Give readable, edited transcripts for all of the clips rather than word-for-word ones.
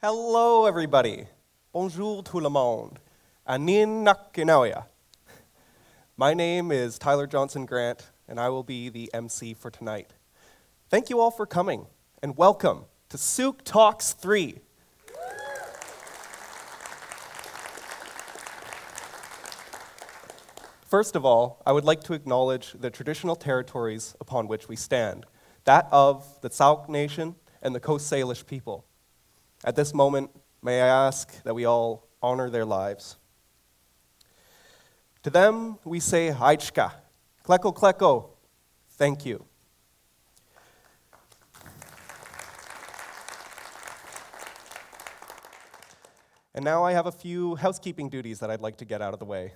Hello, everybody. Bonjour tout le monde. Anin nakinaoya. My name is Tyler Johnson Grant, and I will be the MC for tonight. Thank you all for coming, and welcome to Sooke Talks 3. First of all, I would like to acknowledge the traditional territories upon which we stand, that of the Sooke Nation and the Coast Salish people. At this moment, may I ask that we all honor their lives. To them, we say Haichka, Kleko Kleko, thank you. And now I have a few housekeeping duties that I'd like to get out of the way.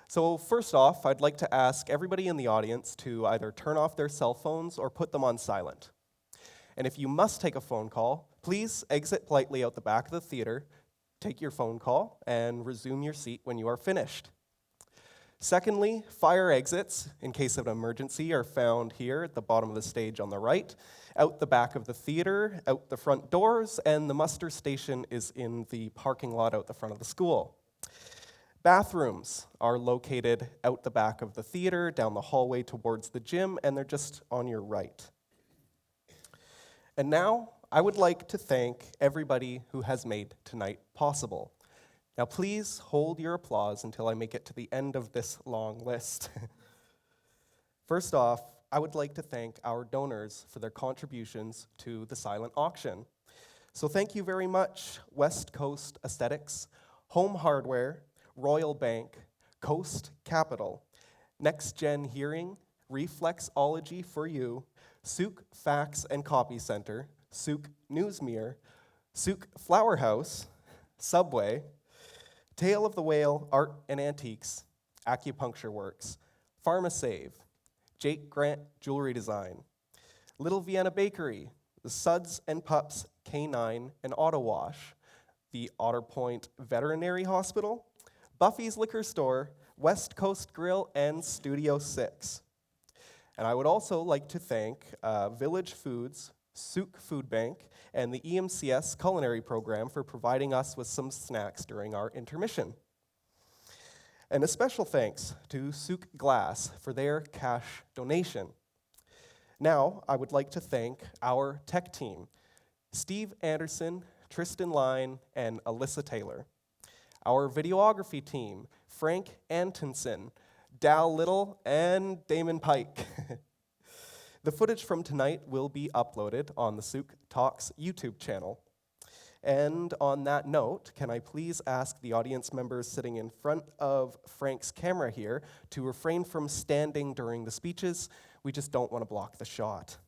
So first off, I'd like to ask everybody in the audience to either turn off their cell phones or put them on silent. And if you must take a phone call, please exit politely out the back of the theater, take your phone call, and resume your seat when you are finished. Secondly, fire exits, in case of an emergency, are found here at the bottom of the stage on the right, out the back of the theater, out the front doors, and the muster station is in the parking lot out the front of the school. Bathrooms are located out the back of the theater, down the hallway towards the gym, and they're just on your right. And now, I would like to thank everybody who has made tonight possible. Now please hold your applause until I make it to the end of this long list. First off, I would like to thank our donors for their contributions to the silent auction. So thank you very much, West Coast Aesthetics, Home Hardware, Royal Bank, Coast Capital, Next Gen Hearing, Reflexology for You, Sooke Fax and Copy Center, Sooke Newsmere, Sooke Flower House, Subway, Tale of the Whale Art and Antiques, Acupuncture Works, PharmaSave, Jake Grant Jewelry Design, Little Vienna Bakery, the Suds and Pups K9 and Auto Wash, the Otter Point Veterinary Hospital, Buffy's Liquor Store, West Coast Grill, and Studio 6. And I would also like to thank Village Foods, Sooke Food Bank, and the EMCS Culinary Program for providing us with some snacks during our intermission. And a special thanks to Sooke Glass for their cash donation. Now, I would like to thank our tech team, Steve Anderson, Tristan Line, and Alyssa Taylor. Our videography team, Frank Antonson, Dal Little, and Damon Pike. The footage from tonight will be uploaded on the Sooke Talks YouTube channel. And on that note, can I please ask the audience members sitting in front of Frank's camera here to refrain from standing during the speeches? We just don't want to block the shot.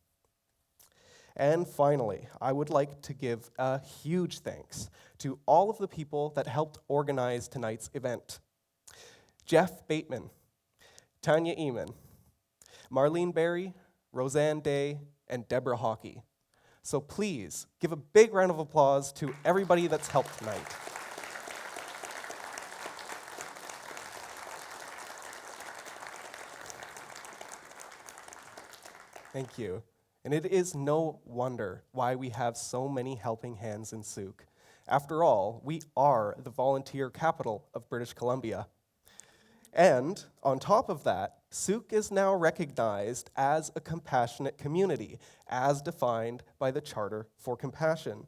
And finally, I would like to give a huge thanks to all of the people that helped organize tonight's event. Jeff Bateman, Tanya Eamon, Marlene Berry, Roseanne Day, and Deborah Hockey. So please, give a big round of applause to everybody that's helped tonight. Thank you. And it is no wonder why we have so many helping hands in Sooke. After all, we are the volunteer capital of British Columbia. And on top of that, Sooke is now recognized as a compassionate community, as defined by the Charter for Compassion.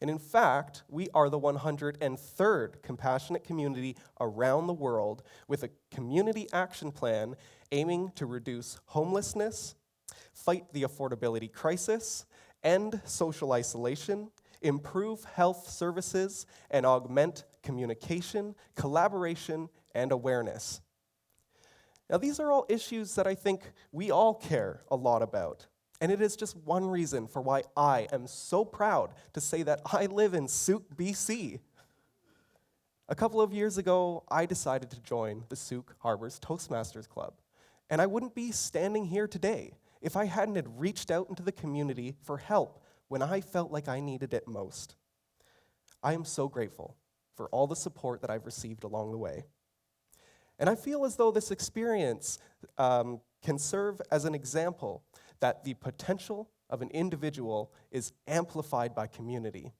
And in fact, we are the 103rd compassionate community around the world with a community action plan aiming to reduce homelessness, fight the affordability crisis, end social isolation, improve health services, and augment communication, collaboration, and awareness. Now, these are all issues that I think we all care a lot about. And it is just one reason for why I am so proud to say that I live in Sooke, BC. A couple of years ago, I decided to join the Sooke Harbour's Toastmasters Club. And I wouldn't be standing here today if I hadn't had reached out into the community for help when I felt like I needed it most. I am so grateful for all the support that I've received along the way. And I feel as though this experience can serve as an example that the potential of an individual is amplified by community.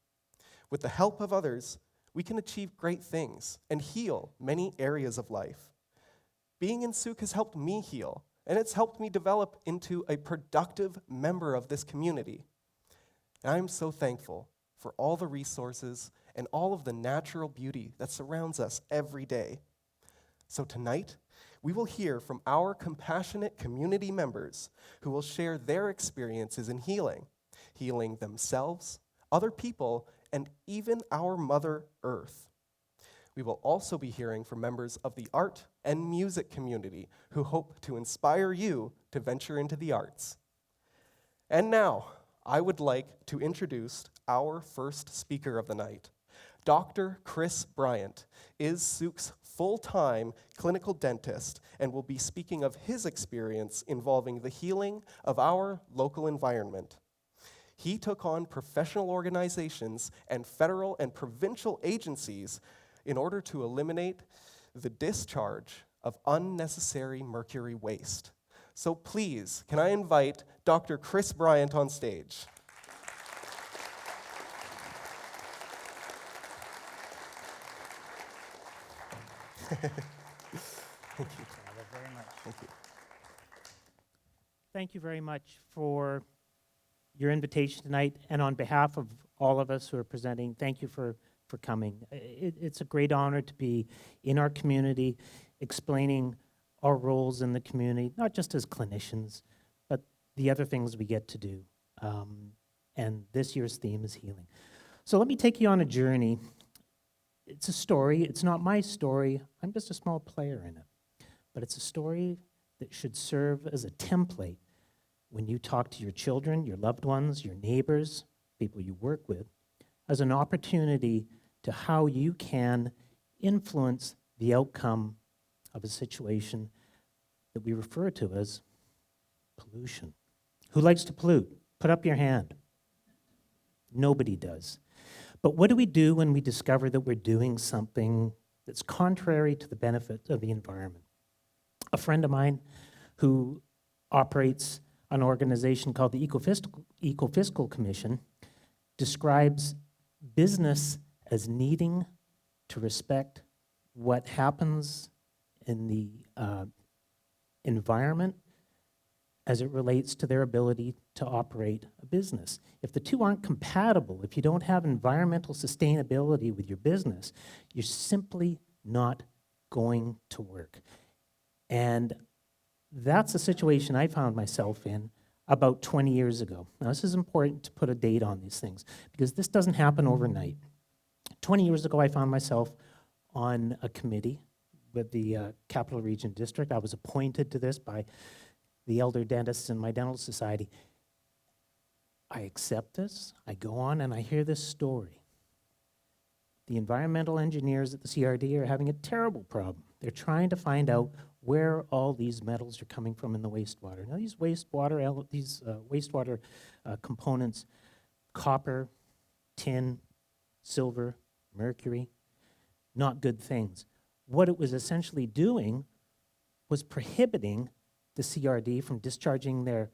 With the help of others, we can achieve great things and heal many areas of life. Being in Sooke has helped me heal, and it's helped me develop into a productive member of this community. And I'm so thankful for all the resources and all of the natural beauty that surrounds us every day. So tonight, we will hear from our compassionate community members who will share their experiences in healing themselves, other people, and even our Mother Earth. We will also be hearing from members of the art and music community who hope to inspire you to venture into the arts. And now, I would like to introduce our first speaker of the night. Dr. Chris Bryant is Sooke's full-time clinical dentist and will be speaking of his experience involving the healing of our local environment. He took on professional organizations and federal and provincial agencies in order to eliminate the discharge of unnecessary mercury waste. So please, can I invite Dr. Chris Bryant on stage? Thank you. Very much. Thank you. Thank you very much for your invitation tonight, and on behalf of all of us who are presenting, thank you for coming. It's a great honor to be in our community, explaining our roles in the community, not just as clinicians, but the other things we get to do. And this year's theme is healing. So let me take you on a journey. It's a story. It's not my story. I'm just a small player in it. But it's a story that should serve as a template when you talk to your children, your loved ones, your neighbors, people you work with, as an opportunity to how you can influence the outcome of a situation that we refer to as pollution. Who likes to pollute? Put up your hand. Nobody does. But what do we do when we discover that we're doing something that's contrary to the benefit of the environment? A friend of mine who operates an organization called the Ecofiscal Commission describes business as needing to respect what happens in the environment as it relates to their ability to operate a business. If the two aren't compatible, if you don't have environmental sustainability with your business, you're simply not going to work. And that's a situation I found myself in about 20 years ago. Now, this is important to put a date on these things, because this doesn't happen overnight. 20 years ago, I found myself on a committee with the Capital Region District. I was appointed to this by the elder dentists in my dental society. I accept this, I go on, and I hear this story. The environmental engineers at the CRD are having a terrible problem. They're trying to find out where all these metals are coming from in the wastewater. Now, these wastewater components, copper, tin, silver, mercury, not good things. What it was essentially doing was prohibiting the CRD from discharging their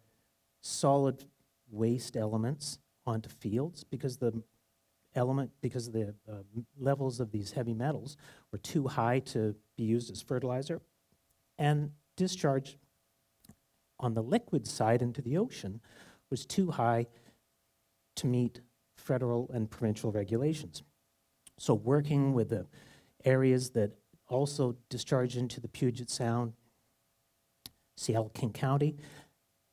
solid waste elements onto fields because the levels of these heavy metals were too high to be used as fertilizer, and discharge on the liquid side into the ocean was too high to meet federal and provincial regulations. So working with the areas that also discharge into the Puget Sound, Seattle, King County,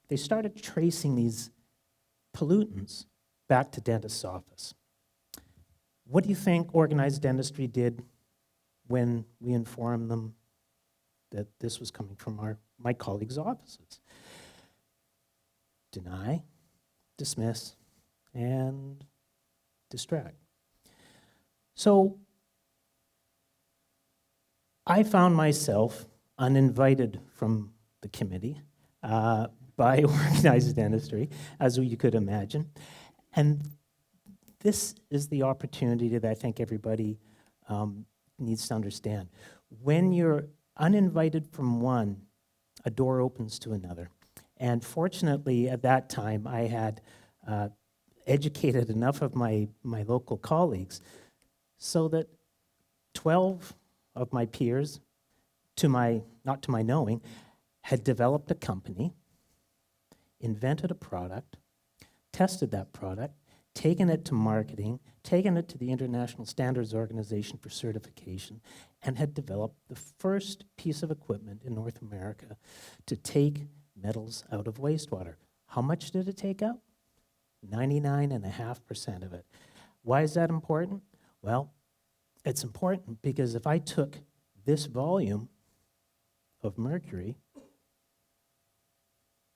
they started tracing these pollutants back to dentist's office. What do you think organized dentistry did when we informed them that this was coming from my colleagues' offices? Deny, dismiss, and distract. So I found myself uninvited from the committee by organized dentistry, as you could imagine. And this is the opportunity that I think everybody needs to understand. When you're uninvited from one, a door opens to another. And fortunately, at that time, I had educated enough of my local colleagues so that 12 of my peers, not to my knowing, had developed a company, invented a product, tested that product, taken it to marketing, taken it to the International Standards Organization for certification, and had developed the first piece of equipment in North America to take metals out of wastewater. How much did it take out? 99.5% of it. Why is that important? Well, it's important because if I took this volume of mercury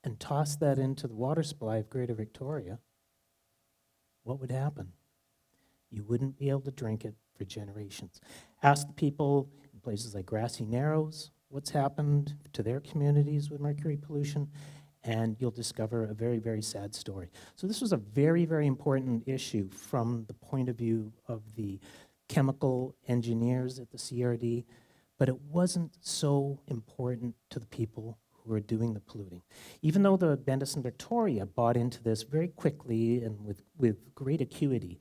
and tossed that into the water supply of Greater Victoria, what would happen? You wouldn't be able to drink it for generations. Ask the people in places like Grassy Narrows what's happened to their communities with mercury pollution, and you'll discover a very, very sad story. So this was a very, very important issue from the point of view of the chemical engineers at the CRD, but it wasn't so important to the people who were doing the polluting. Even though the Dentists in Victoria bought into this very quickly and with great acuity,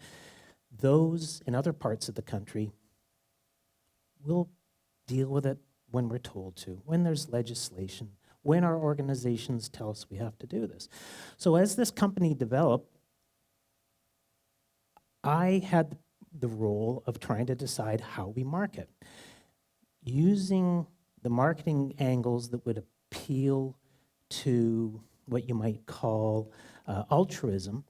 those in other parts of the country will deal with it when we're told to, when there's legislation, when our organizations tell us we have to do this. So as this company developed, I had the role of trying to decide how we market. Using the marketing angles that would appeal to what you might call altruism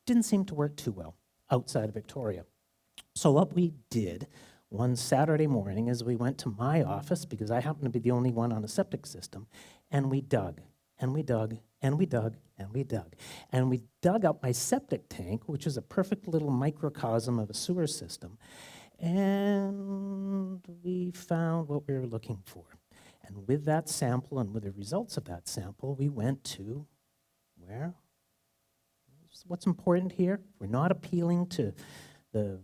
didn't seem to work too well outside of Victoria. So what we did one Saturday morning is we went to my office, because I happened to be the only one on a septic system, and we dug, and we dug, and we dug, and we dug. And we dug up my septic tank, which is a perfect little microcosm of a sewer system, and we found what we were looking for. And with that sample and with the results of that sample, we went to where? What's important here? We're not appealing to the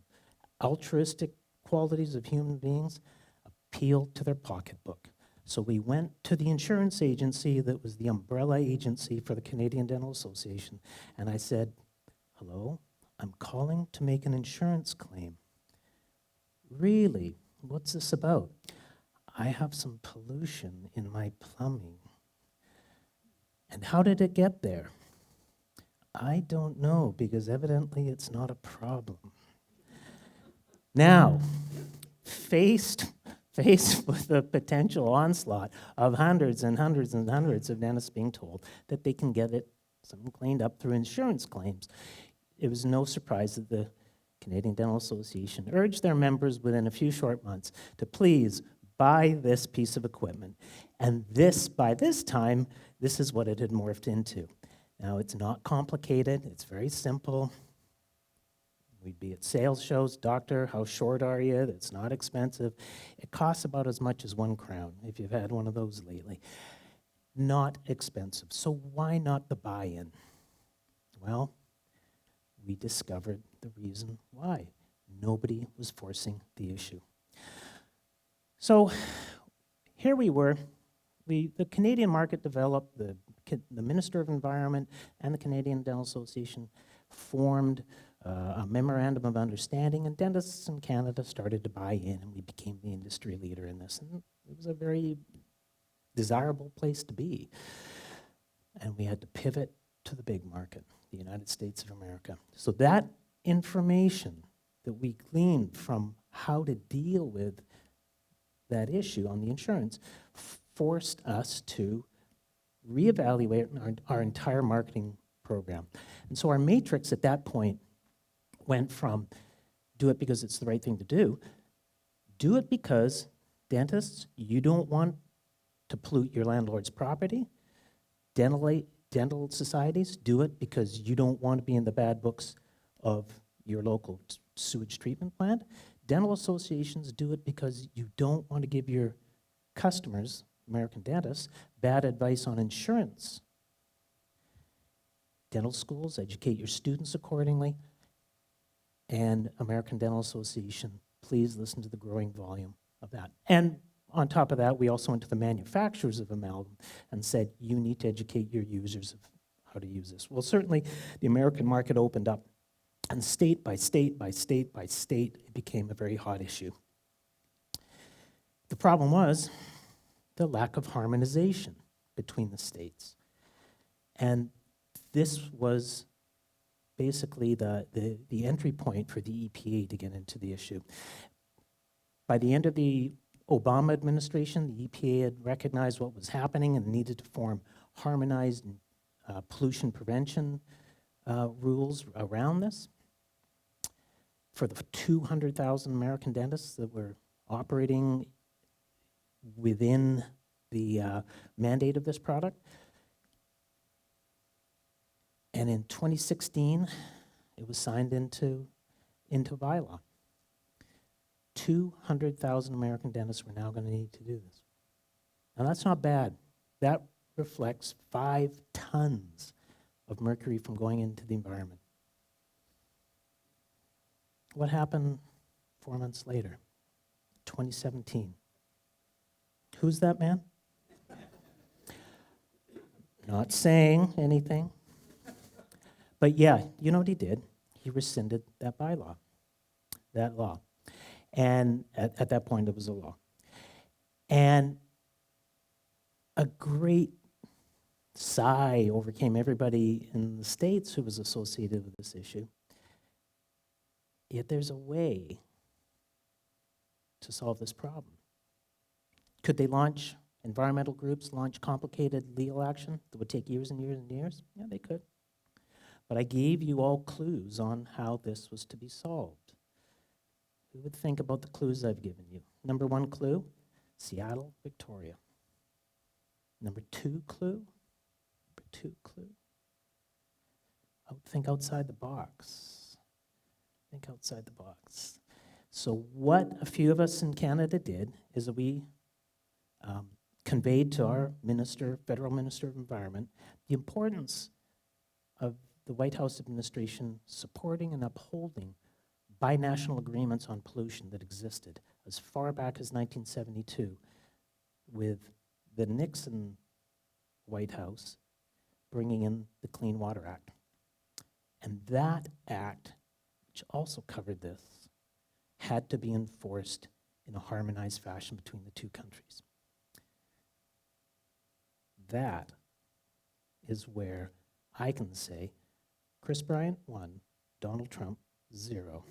altruistic qualities of human beings, appeal to their pocketbook. So we went to the insurance agency that was the umbrella agency for the Canadian Dental Association, and I said, hello, I'm calling to make an insurance claim. Really? What's this about? I have some pollution in my plumbing. And how did it get there? I don't know, because evidently it's not a problem. Now, faced with the potential onslaught of hundreds and hundreds and hundreds of dentists being told that they can get something cleaned up through insurance claims, it was no surprise that the Canadian Dental Association urged their members within a few short months to please buy this piece of equipment. And by this time, this is what it had morphed into. Now, it's not complicated. It's very simple. We'd be at sales shows. Doctor, how short are you? It's not expensive. It costs about as much as £1 if you've had one of those lately. Not expensive. So why not the buy-in? Well, we discovered the reason why. Nobody was forcing the issue. So here we were. The Canadian market developed, the Minister of Environment and the Canadian Dental Association formed a memorandum of understanding, and dentists in Canada started to buy in, and we became the industry leader in this. And it was a very desirable place to be. And we had to pivot to the big market, the United States of America. So that information that we gleaned from how to deal with that issue on the insurance forced us to reevaluate our entire marketing program. And so our matrix at that point went from do it because it's the right thing to do it because, dentists, you don't want to pollute your landlord's property. Dental societies, do it because you don't want to be in the bad books of your local sewage treatment plant. Dental associations, do it because you don't want to give your customers, American dentists, bad advice on insurance. Dental schools, educate your students accordingly. And American Dental Association, please listen to the growing volume of that. And on top of that, we also went to the manufacturers of amalgam and said, you need to educate your users of how to use this. Well, certainly the American market opened up, and state by state by state by state, it became a very hot issue. The problem was the lack of harmonization between the states. And this was basically the entry point for the EPA to get into the issue. By the end of the Obama administration, the EPA had recognized what was happening and needed to form harmonized pollution prevention rules around this. For the 200,000 American dentists that were operating within the mandate of this product. And in 2016, it was signed into bylaw. 200,000 American dentists were now going to need to do this. Now that's not bad. That reflects 5 tons of mercury from going into the environment. What happened 4 months later? 2017. Who's that man? Not saying anything. But yeah, you know what he did? He rescinded that bylaw, that law. And at that point, it was a law. And a great sigh overcame everybody in the States who was associated with this issue. Yet there's a way to solve this problem. Could they launch, environmental groups launch complicated legal action that would take years and years and years? Yeah, they could. But I gave you all clues on how this was to be solved. Who would think about the clues I've given you? Number 1 clue, Seattle, Victoria. Number 2 clue, think outside the box. Think outside the box. So what a few of us in Canada did is that we conveyed to our federal minister of environment, the importance of the White House administration supporting and upholding binational agreements on pollution that existed as far back as 1972 with the Nixon White House bringing in the Clean Water Act. And that act, which also covered this, had to be enforced in a harmonized fashion between the two countries. That is where I can say Chris Bryant 1, Donald Trump 0.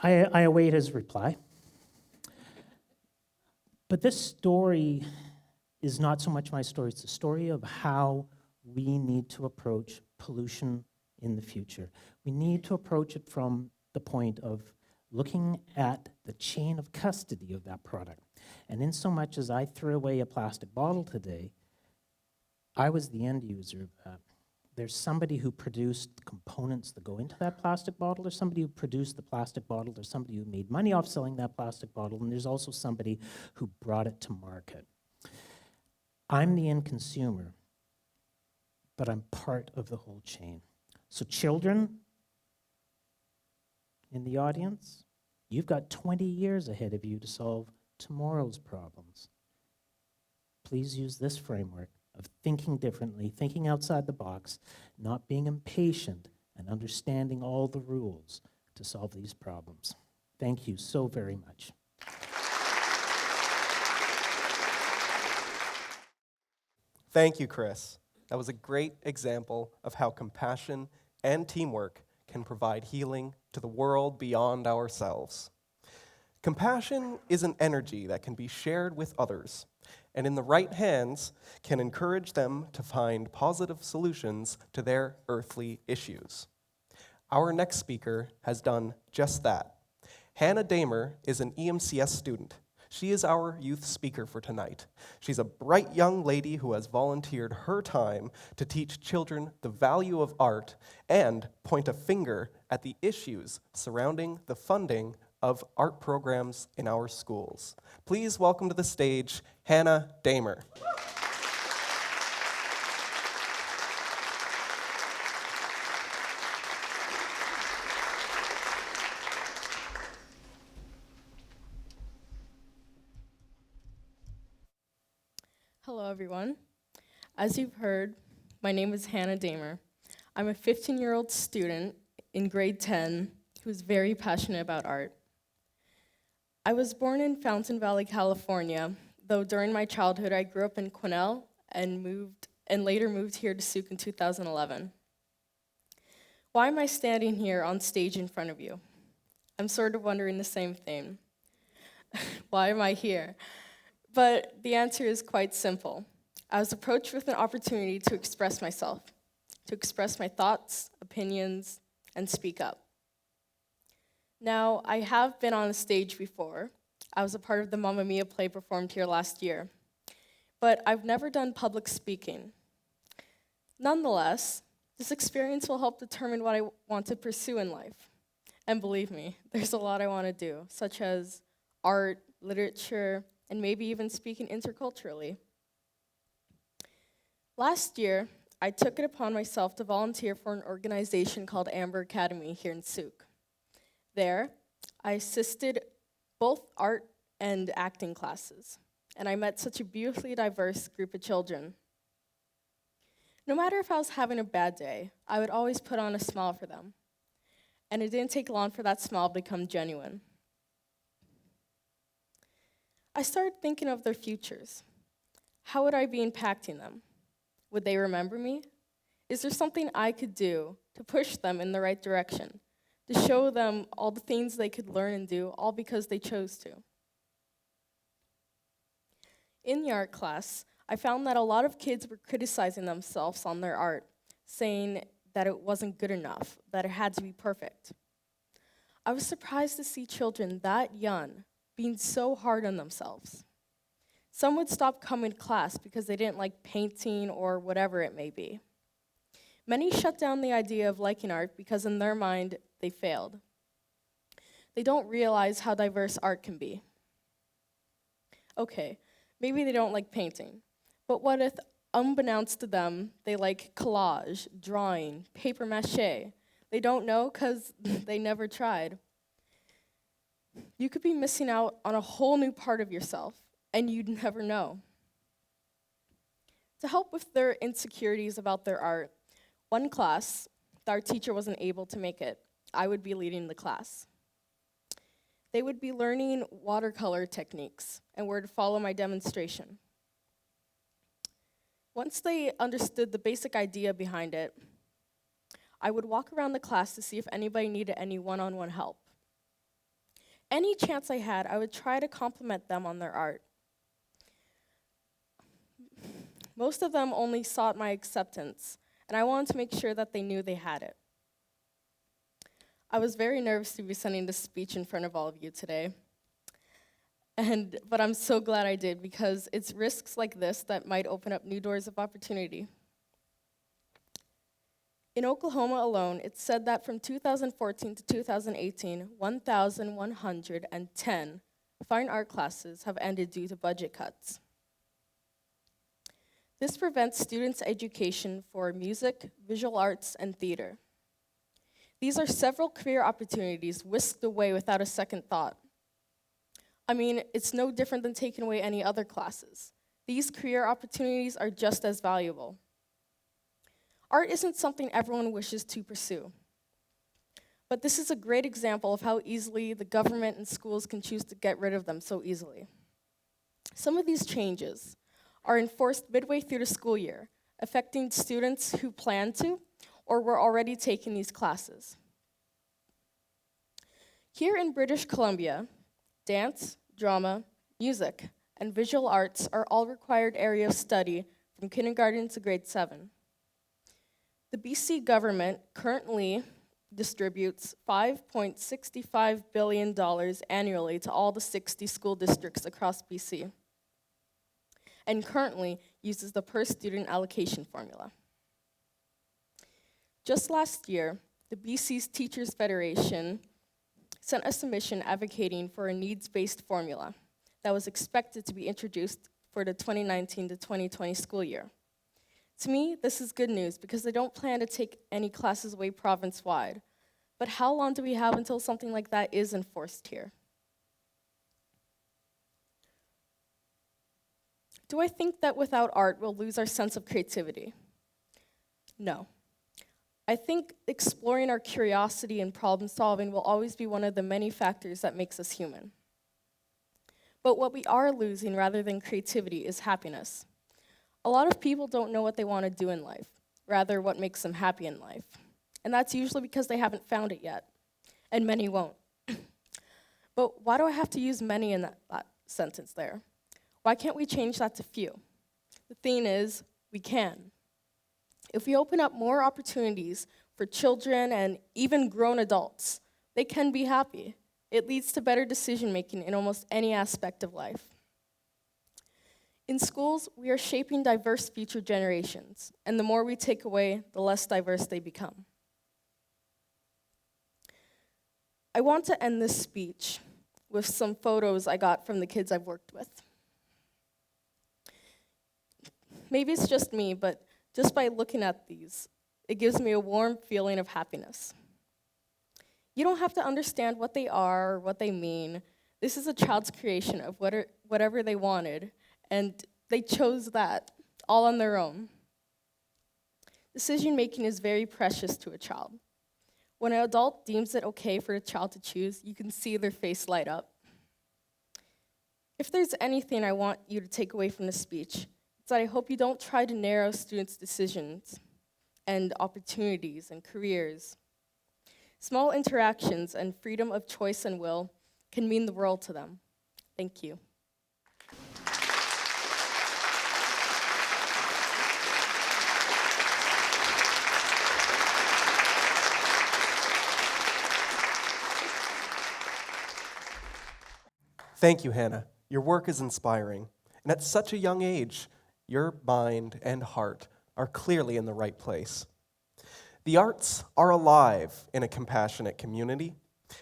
I await his reply. But this story is not so much my story, it's the story of how we need to approach pollution in the future. We need to approach it from the point of looking at the chain of custody of that product. And in so much as I threw away a plastic bottle today, I was the end user of that. There's somebody who produced the components that go into that plastic bottle, there's somebody who produced the plastic bottle, there's somebody who made money off selling that plastic bottle, and there's also somebody who brought it to market. I'm the end consumer, but I'm part of the whole chain. So children in the audience, you've got 20 years ahead of you to solve tomorrow's problems. Please use this framework of thinking differently, thinking outside the box, not being impatient, and understanding all the rules to solve these problems. Thank you so very much. Thank you, Chris. That was a great example of how compassion and teamwork can provide healing to the world beyond ourselves. Compassion is an energy that can be shared with others, and in the right hands can encourage them to find positive solutions to their earthly issues. Our next speaker has done just that. Hannah Dahmer is an EMCS student. She is our youth speaker for tonight. She's a bright young lady who has volunteered her time to teach children the value of art and point a finger at the issues surrounding the funding of art programs in our schools. Please welcome to the stage, Hannah Dahmer. Hello, everyone. As you've heard, my name is Hannah Dahmer. I'm a 15-year-old student in grade 10 who's very passionate about art. I was born in Fountain Valley, California, though during my childhood I grew up in Quesnel and later moved here to Sooke in 2011. Why am I standing here on stage in front of you? I'm sort of wondering the same thing. Why am I here? But the answer is quite simple. I was approached with an opportunity to express myself, to express my thoughts, opinions, and speak up. Now, I have been on a stage before. I was a part of the Mamma Mia play performed here last year, but I've never done public speaking. Nonetheless, this experience will help determine what I want to pursue in life. And believe me, there's a lot I want to do, such as art, literature, and maybe even speaking interculturally. Last year, I took it upon myself to volunteer for an organization called Amber Academy here in Sooke. There, I assisted both art and acting classes, and I met such a beautifully diverse group of children. No matter if I was having a bad day, I would always put on a smile for them, and it didn't take long for that smile to become genuine. I started thinking of their futures. How would I be impacting them? Would they remember me? Is there something I could do to push them in the right direction, to show them all the things they could learn and do, all because they chose to? In the art class, I found that a lot of kids were criticizing themselves on their art, saying that it wasn't good enough, that it had to be perfect. I was surprised to see children that young being so hard on themselves. Some would stop coming to class because they didn't like painting or whatever it may be. Many shut down the idea of liking art because in their mind, they failed. They don't realize how diverse art can be. Okay, maybe they don't like painting, but what if, unbeknownst to them, they like collage, drawing, paper mache? They don't know because they never tried. You could be missing out on a whole new part of yourself, and you'd never know. To help with their insecurities about their art, one class, the art teacher wasn't able to make it. I would be leading the class. They would be learning watercolor techniques and were to follow my demonstration. Once they understood the basic idea behind it, I would walk around the class to see if anybody needed any one-on-one help. Any chance I had, I would try to compliment them on their art. Most of them only sought my acceptance, and I wanted to make sure that they knew they had it. I was very nervous to be sending this speech in front of all of you today, but I'm so glad I did because it's risks like this that might open up new doors of opportunity. In Oklahoma alone, it's said that from 2014 to 2018, 1,110 fine art classes have ended due to budget cuts. This prevents students' education for music, visual arts, and theater. These are several career opportunities whisked away without a second thought. I mean, it's no different than taking away any other classes. These career opportunities are just as valuable. Art isn't something everyone wishes to pursue. But this is a great example of how easily the government and schools can choose to get rid of them so easily. Some of these changes are enforced midway through the school year, affecting students who plan to or were already taking these classes. Here in British Columbia, dance, drama, music, and visual arts are all required areas of study from kindergarten to grade 7. The BC government currently distributes $5.65 billion annually to all the 60 school districts across BC, and currently uses the per-student allocation formula. Just last year, the BC's Teachers Federation sent a submission advocating for a needs-based formula that was expected to be introduced for the 2019 to 2020 school year. To me, this is good news because they don't plan to take any classes away province-wide. But how long do we have until something like that is enforced here? Do I think that without art, we'll lose our sense of creativity? No. I think exploring our curiosity and problem solving will always be one of the many factors that makes us human. But what we are losing rather than creativity is happiness. A lot of people don't know what they want to do in life, rather what makes them happy in life. And that's usually because they haven't found it yet, and many won't. But why do I have to use many in that sentence there? Why can't we change that to few? The thing is, we can. If we open up more opportunities for children and even grown adults, they can be happy. It leads to better decision-making in almost any aspect of life. In schools, we are shaping diverse future generations, and the more we take away, the less diverse they become. I want to end this speech with some photos I got from the kids I've worked with. Maybe it's just me, but just by looking at these, it gives me a warm feeling of happiness. You don't have to understand what they are or what they mean. This is a child's creation of whatever they wanted, and they chose that all on their own. Decision-making is very precious to a child. When an adult deems it okay for a child to choose, you can see their face light up. If there's anything I want you to take away from this speech, it's that I hope you don't try to narrow students' decisions and opportunities and careers. Small interactions and freedom of choice and will can mean the world to them. Thank you. Thank you, Hannah. Your work is inspiring. And at such a young age, your mind and heart are clearly in the right place. The arts are alive in a compassionate community,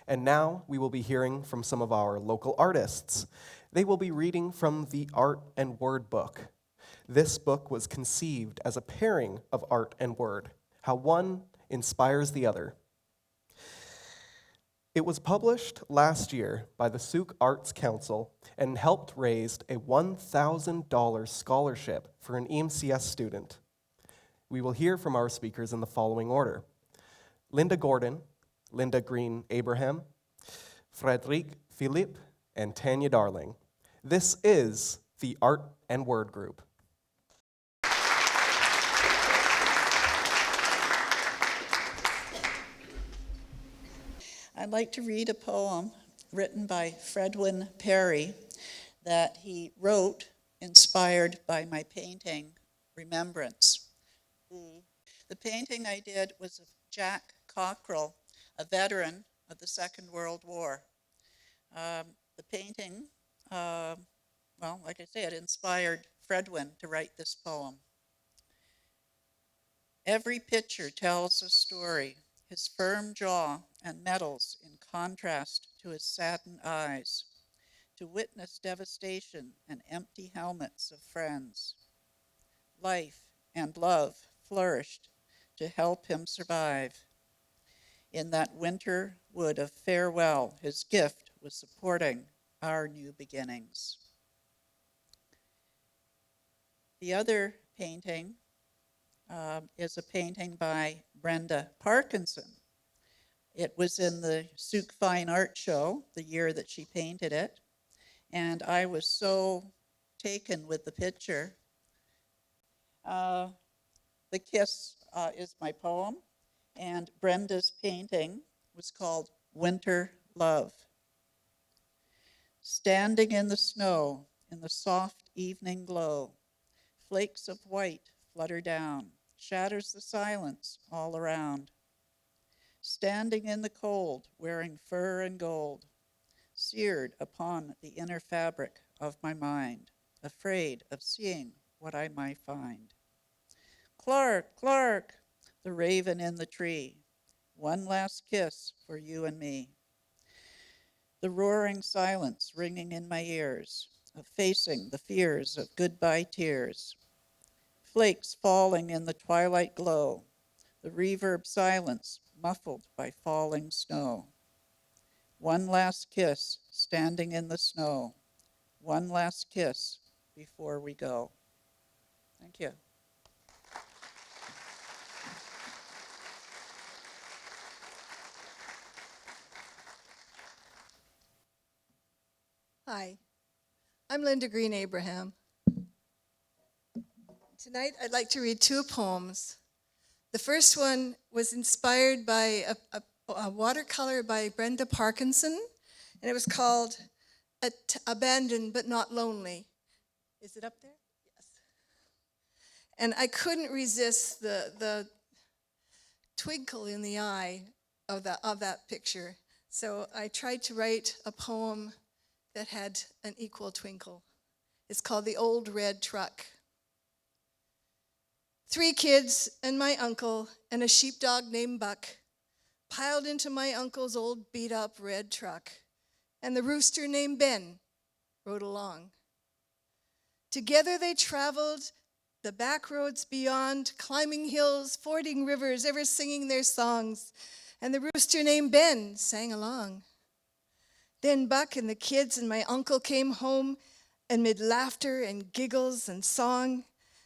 and now we will be hearing from some of our local artists. They will be reading from the Art and Word book. This book was conceived as a pairing of art and word, how one inspires the other. It was published last year by the Sooke Arts Council and helped raise a $1,000 scholarship for an EMCS student. We will hear from our speakers in the following order: Linda Gordon, Linda Green Abraham, Frederique Philip, and Tanya Darling. This is the Art and Word group. I'd like to read a poem written by Fredwin Perry that he wrote inspired by my painting, Remembrance. The painting I did was of Jack Cockrell, a veteran of the Second World War. The painting, like I said, inspired Fredwin to write this poem. Every picture tells a story, his firm jaw and metals in contrast to his saddened eyes, to witness devastation and empty helmets of friends. Life and love flourished to help him survive. In that winter wood of farewell, his gift was supporting our new beginnings. The other painting is a painting by Brenda Parkinson. It was in the Sooke Fine Art Show, the year that she painted it, and I was so taken with the picture. The Kiss is my poem, and Brenda's painting was called Winter Love. Standing in the snow, in the soft evening glow, flakes of white flutter down, shatters the silence all around. Standing in the cold, wearing fur and gold, seared upon the inner fabric of my mind, afraid of seeing what I might find. Clark, Clark, the raven in the tree, one last kiss for you and me. The roaring silence ringing in my ears, of facing the fears of goodbye tears. Flakes falling in the twilight glow, the reverb silence muffled by falling snow. One last kiss standing in the snow, one last kiss before we go. Thank you. Hi, I'm Linda Green Abraham. Tonight I'd like to read two poems. The first one was inspired by a watercolor by Brenda Parkinson, and it was called Abandoned But Not Lonely. Is it up there? Yes. And I couldn't resist the twinkle in the eye of that picture. So I tried to write a poem that had an equal twinkle. It's called The Old Red Truck. 3 kids and my uncle and a sheepdog named Buck piled into my uncle's old beat-up red truck, and the rooster named Ben rode along. Together they traveled the back roads beyond, climbing hills, fording rivers, ever singing their songs, and the rooster named Ben sang along. Then Buck and the kids and my uncle came home, and mid laughter and giggles and song,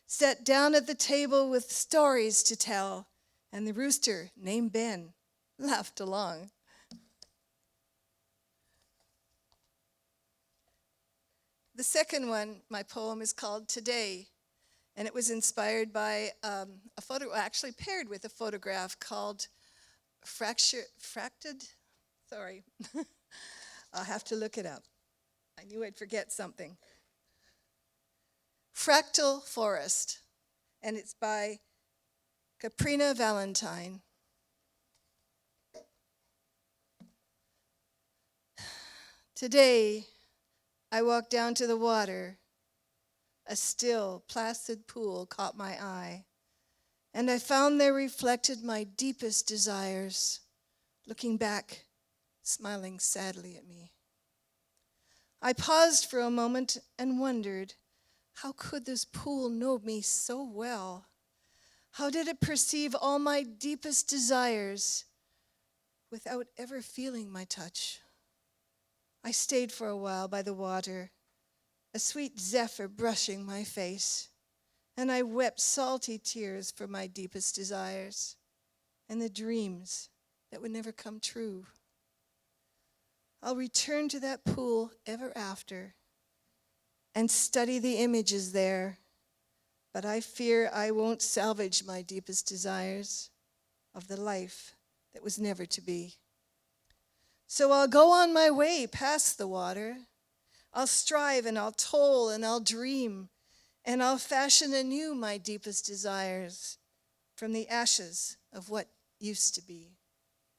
sat down at the table with stories to tell, and the rooster named Ben laughed along. The second one, my poem, is called Today, and it was inspired by a photo, actually paired with a photograph called Fracted. Sorry. I'll have to look it up. I knew I'd forget something. Fractal Forest, and it's by Caprina Valentine. Today, I walked down to the water. A still, placid pool caught my eye, and I found there reflected my deepest desires, looking back, smiling sadly at me. I paused for a moment and wondered, how could this pool know me so well? How did it perceive all my deepest desires without ever feeling my touch? I stayed for a while by the water, a sweet zephyr brushing my face, and I wept salty tears for my deepest desires and the dreams that would never come true. I'll return to that pool ever after and study the images there, but I fear I won't salvage my deepest desires of the life that was never to be. So I'll go on my way past the water. I'll strive and I'll toil and I'll dream, and I'll fashion anew my deepest desires from the ashes of what used to be.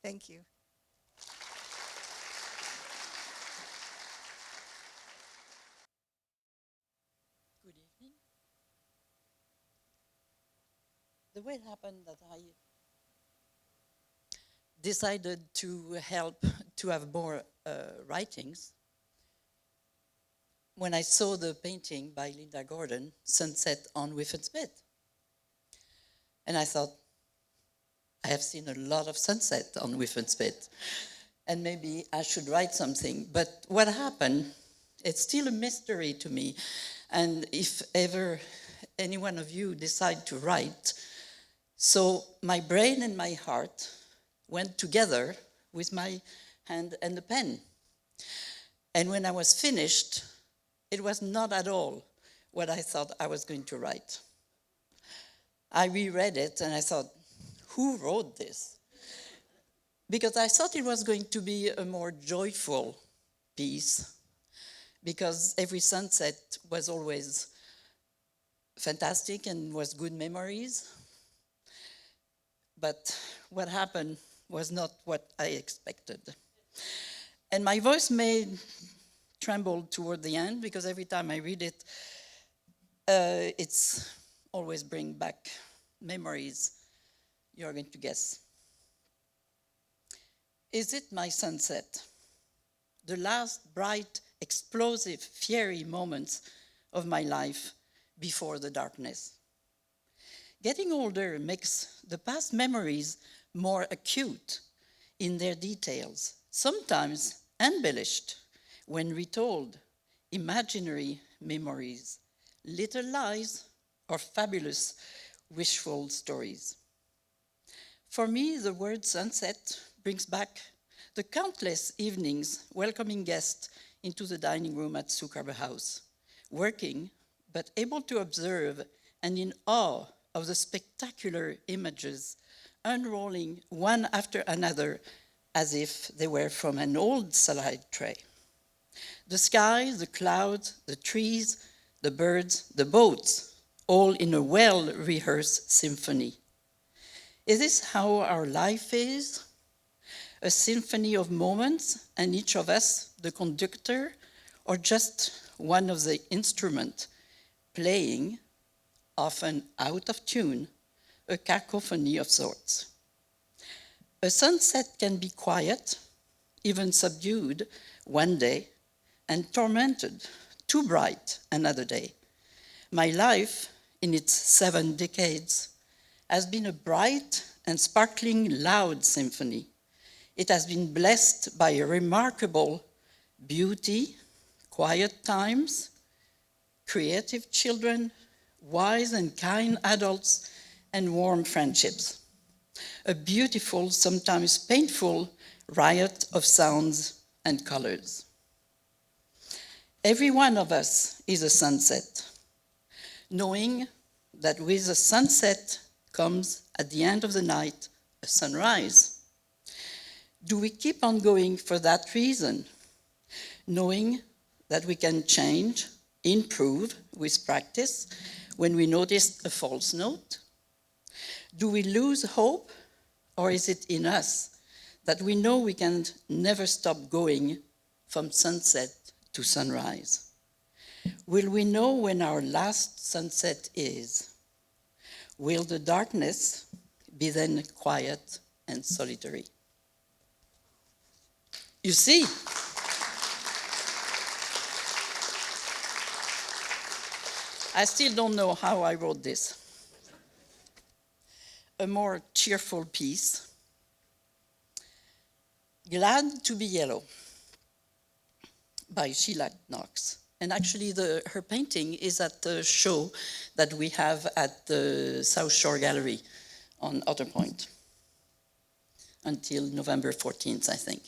Thank you. Good evening. The way it happened that I decided to help to have more writings when I saw the painting by Linda Gordon, Sunset on Whittet. And I thought, I have seen a lot of sunset on Whittet, and maybe I should write something. But what happened, it's still a mystery to me. And if ever any one of you decide to write, so my brain and my heart went together with my hand and the pen. And when I was finished, it was not at all what I thought I was going to write. I reread it and I thought, who wrote this? Because I thought it was going to be a more joyful piece, because every sunset was always fantastic and was good memories. But what happened was not what I expected. And my voice may tremble toward the end, because every time I read it, it's always bring back memories. You're going to guess. Is it my sunset? The last bright, explosive, fiery moments of my life before the darkness. Getting older makes the past memories more acute in their details, sometimes embellished when retold. Imaginary memories little lies, or fabulous wishful stories. For me, the word sunset brings back the countless evenings welcoming guests into the dining room at Sooke Harbour House, working but able to observe and in awe of the spectacular images unrolling one after another as if they were from an old slide tray. The sky, the clouds, the trees, the birds, the boats, all in a well-rehearsed symphony. Is this how our life is? A symphony of moments, and each of us the conductor, or just one of the instruments playing, often out of tune, a cacophony of sorts. A sunset can be quiet, even subdued, one day, and tormented, too bright, another day. My life, in its 7 decades, has been a bright and sparkling loud symphony. It has been blessed by a remarkable beauty, quiet times, creative children, wise and kind adults, and warm friendships. A beautiful, sometimes painful, riot of sounds and colors. Every one of us is a sunset, knowing that with a sunset comes, at the end of the night, a sunrise. Do we keep on going for that reason, knowing that we can change, improve with practice when we notice a false note? Do we lose hope, or is it in us that we know we can never stop going from sunset to sunrise? Will we know when our last sunset is? Will the darkness be then quiet and solitary? You see, I still don't know how I wrote this. A more cheerful piece. Glad to be Yellow by Sheila Knox. And actually her painting is at the show that we have at the South Shore Gallery on Otter Point until November 14th, I think.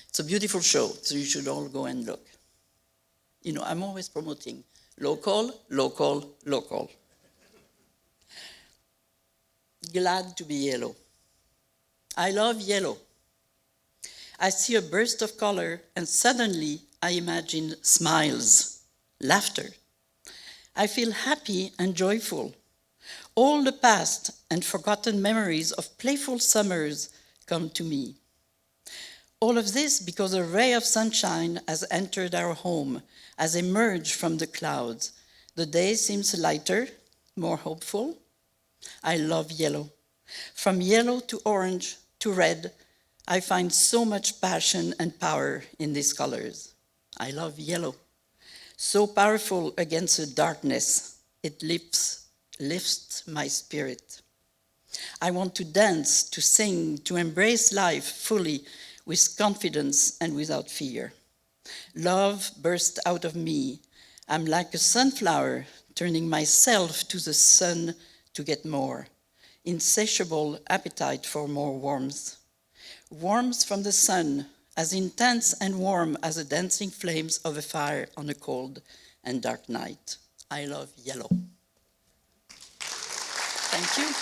It's a beautiful show, so you should all go and look. You know, I'm always promoting local, local, local. Glad to be yellow. I love yellow. I see a burst of color and suddenly I imagine smiles, laughter. I feel happy and joyful. All the past and forgotten memories of playful summers come to me. All of this because a ray of sunshine has entered our home, has emerged from the clouds. The day seems lighter, more hopeful. I love yellow. From yellow to orange to red, I find so much passion and power in these colors. I love yellow. So powerful against the darkness, it lifts my spirit. I want to dance, to sing, to embrace life fully with confidence and without fear. Love bursts out of me. I'm like a sunflower, turning myself to the sun to get more. Insatiable appetite for more warmth. Warmth from the sun, as intense and warm as the dancing flames of a fire on a cold and dark night. I love yellow. Thank you.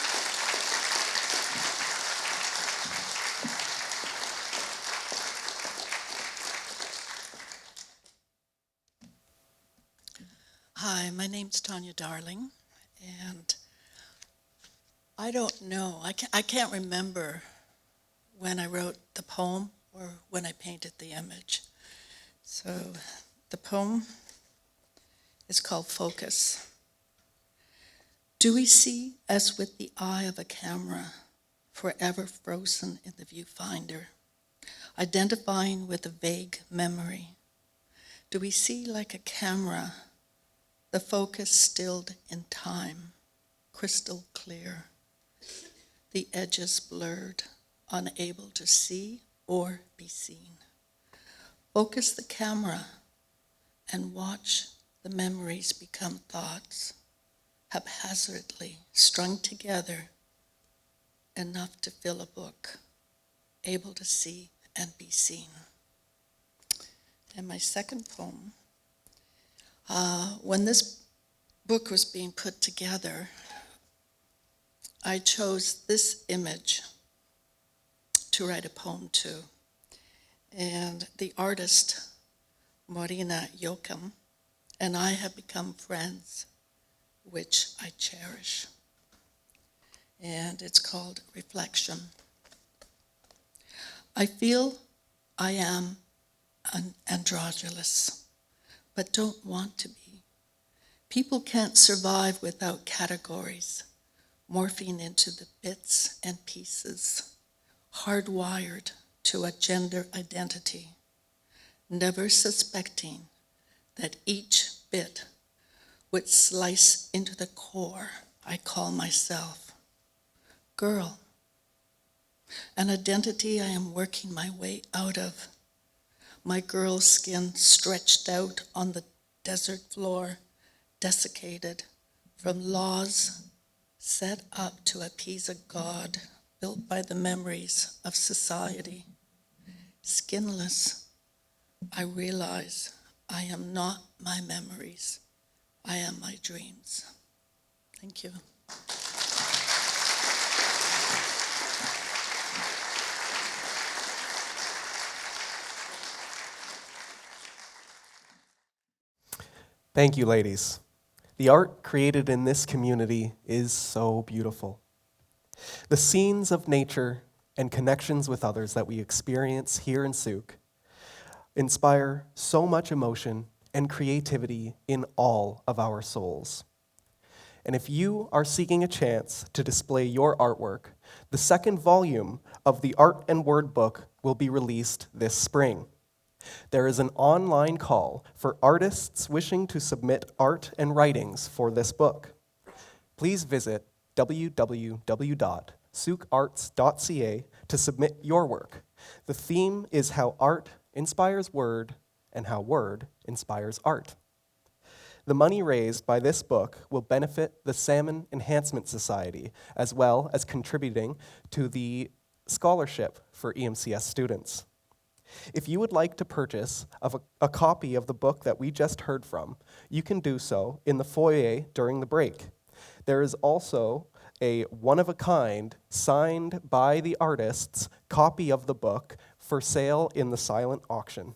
Hi, my name's Tanya Darling, and I don't know, I can't remember when I wrote the poem or when I painted the image. So the poem is called Focus. Do we see as with the eye of a camera, forever frozen in the viewfinder, identifying with a vague memory? Do we see like a camera, the focus stilled in time, crystal clear, the edges blurred, unable to see or be seen? Focus the camera and watch the memories become thoughts, haphazardly strung together, enough to fill a book, able to see and be seen. And my second poem, when this book was being put together, I chose this image to write a poem to. And the artist, Marina Joachim, and I have become friends, which I cherish. And it's called Reflection. I feel I am an androgynous, but don't want to be. People can't survive without categories, morphing into the bits and pieces, hardwired to a gender identity, never suspecting that each bit would slice into the core I call myself. Girl, an identity I am working my way out of. My girl skin stretched out on the desert floor, desiccated from laws set up to appease a god built by the memories of society. Skinless, I realize I am not my memories. I am my dreams. Thank you. Thank you, ladies. The art created in this community is so beautiful. The scenes of nature and connections with others that we experience here in Sooke inspire so much emotion and creativity in all of our souls. And if you are seeking a chance to display your artwork, the second volume of the Art and Word book will be released this spring. There is an online call for artists wishing to submit art and writings for this book. Please visit www.sookearts.ca to submit your work. The theme is how art inspires word and how word inspires art. The money raised by this book will benefit the Salmon Enhancement Society, as well as contributing to the scholarship for EMCS students. If you would like to purchase a copy of the book that we just heard from, you can do so in the foyer during the break. There is also a one-of-a-kind, signed by the artists, copy of the book for sale in the silent auction.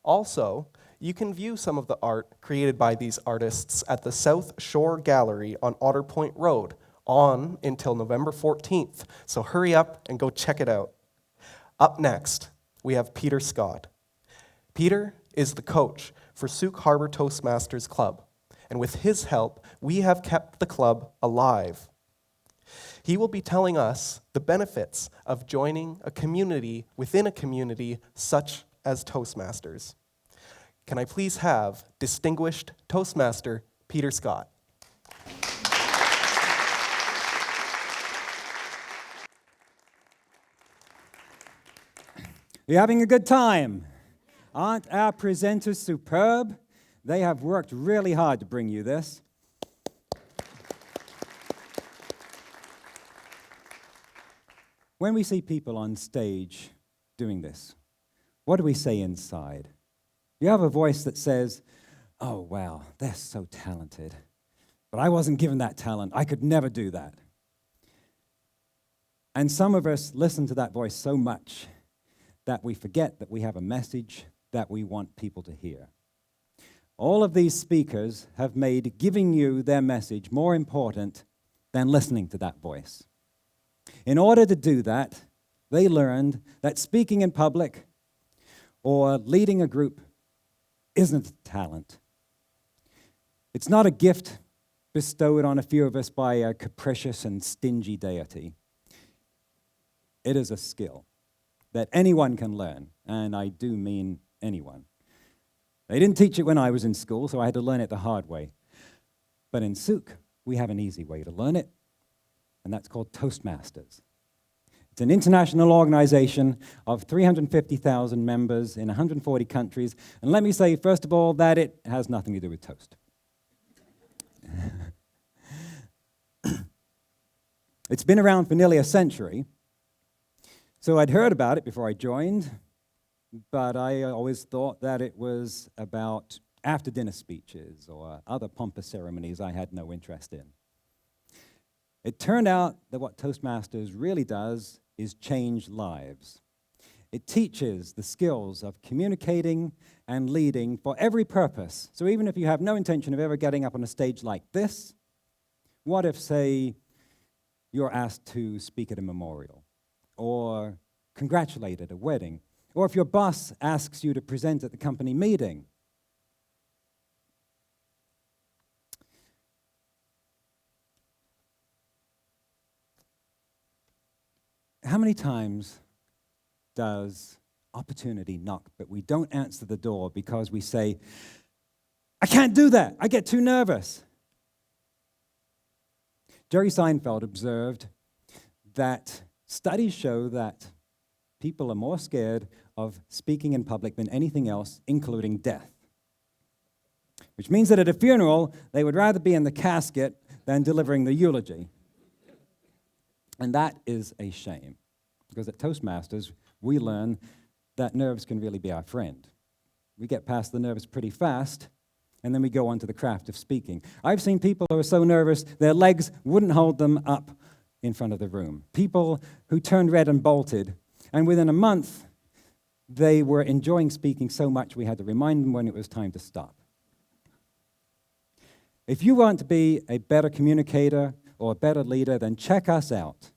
Also, you can view some of the art created by these artists at the South Shore Gallery on Otter Point Road on until November 14th, so hurry up and go check it out. Up next, we have Peter Scott. Peter is the coach for Sooke Harbour Toastmasters Club, and with his help, we have kept the club alive. He will be telling us the benefits of joining a community within a community such as Toastmasters. Can I please have distinguished Toastmaster Peter Scott? You're having a good time. Aren't our presenters superb? They have worked really hard to bring you this. When we see people on stage doing this, what do we say inside? You have a voice that says, oh, wow, they're so talented. But I wasn't given that talent. I could never do that. And some of us listen to that voice so much that we forget that we have a message that we want people to hear. All of these speakers have made giving you their message more important than listening to that voice. In order to do that, they learned that speaking in public or leading a group isn't a talent. It's not a gift bestowed on a few of us by a capricious and stingy deity. It is a skill that anyone can learn, and I do mean anyone. They didn't teach it when I was in school, so I had to learn it the hard way. But in Sooke, we have an easy way to learn it, and that's called Toastmasters. It's an international organization of 350,000 members in 140 countries. And let me say, first of all, that it has nothing to do with toast. It's been around for nearly a century. So I'd heard about it before I joined, but I always thought that it was about after-dinner speeches or other pompous ceremonies I had no interest in. It turned out that what Toastmasters really does is change lives. It teaches the skills of communicating and leading for every purpose. So even if you have no intention of ever getting up on a stage like this, what if, say, you're asked to speak at a memorial or congratulate at a wedding, or if your boss asks you to present at the company meeting? How many times does opportunity knock, but we don't answer the door because we say, I can't do that, I get too nervous? Jerry Seinfeld observed that studies show that people are more scared of speaking in public than anything else, including death. Which means that at a funeral, they would rather be in the casket than delivering the eulogy. And that is a shame, because at Toastmasters, we learn that nerves can really be our friend. We get past the nerves pretty fast, and then we go on to the craft of speaking. I've seen people who are so nervous, their legs wouldn't hold them up in front of the room. People who turned red and bolted, and within a month, they were enjoying speaking so much we had to remind them when it was time to stop. If you want to be a better communicator or a better leader, then check us out.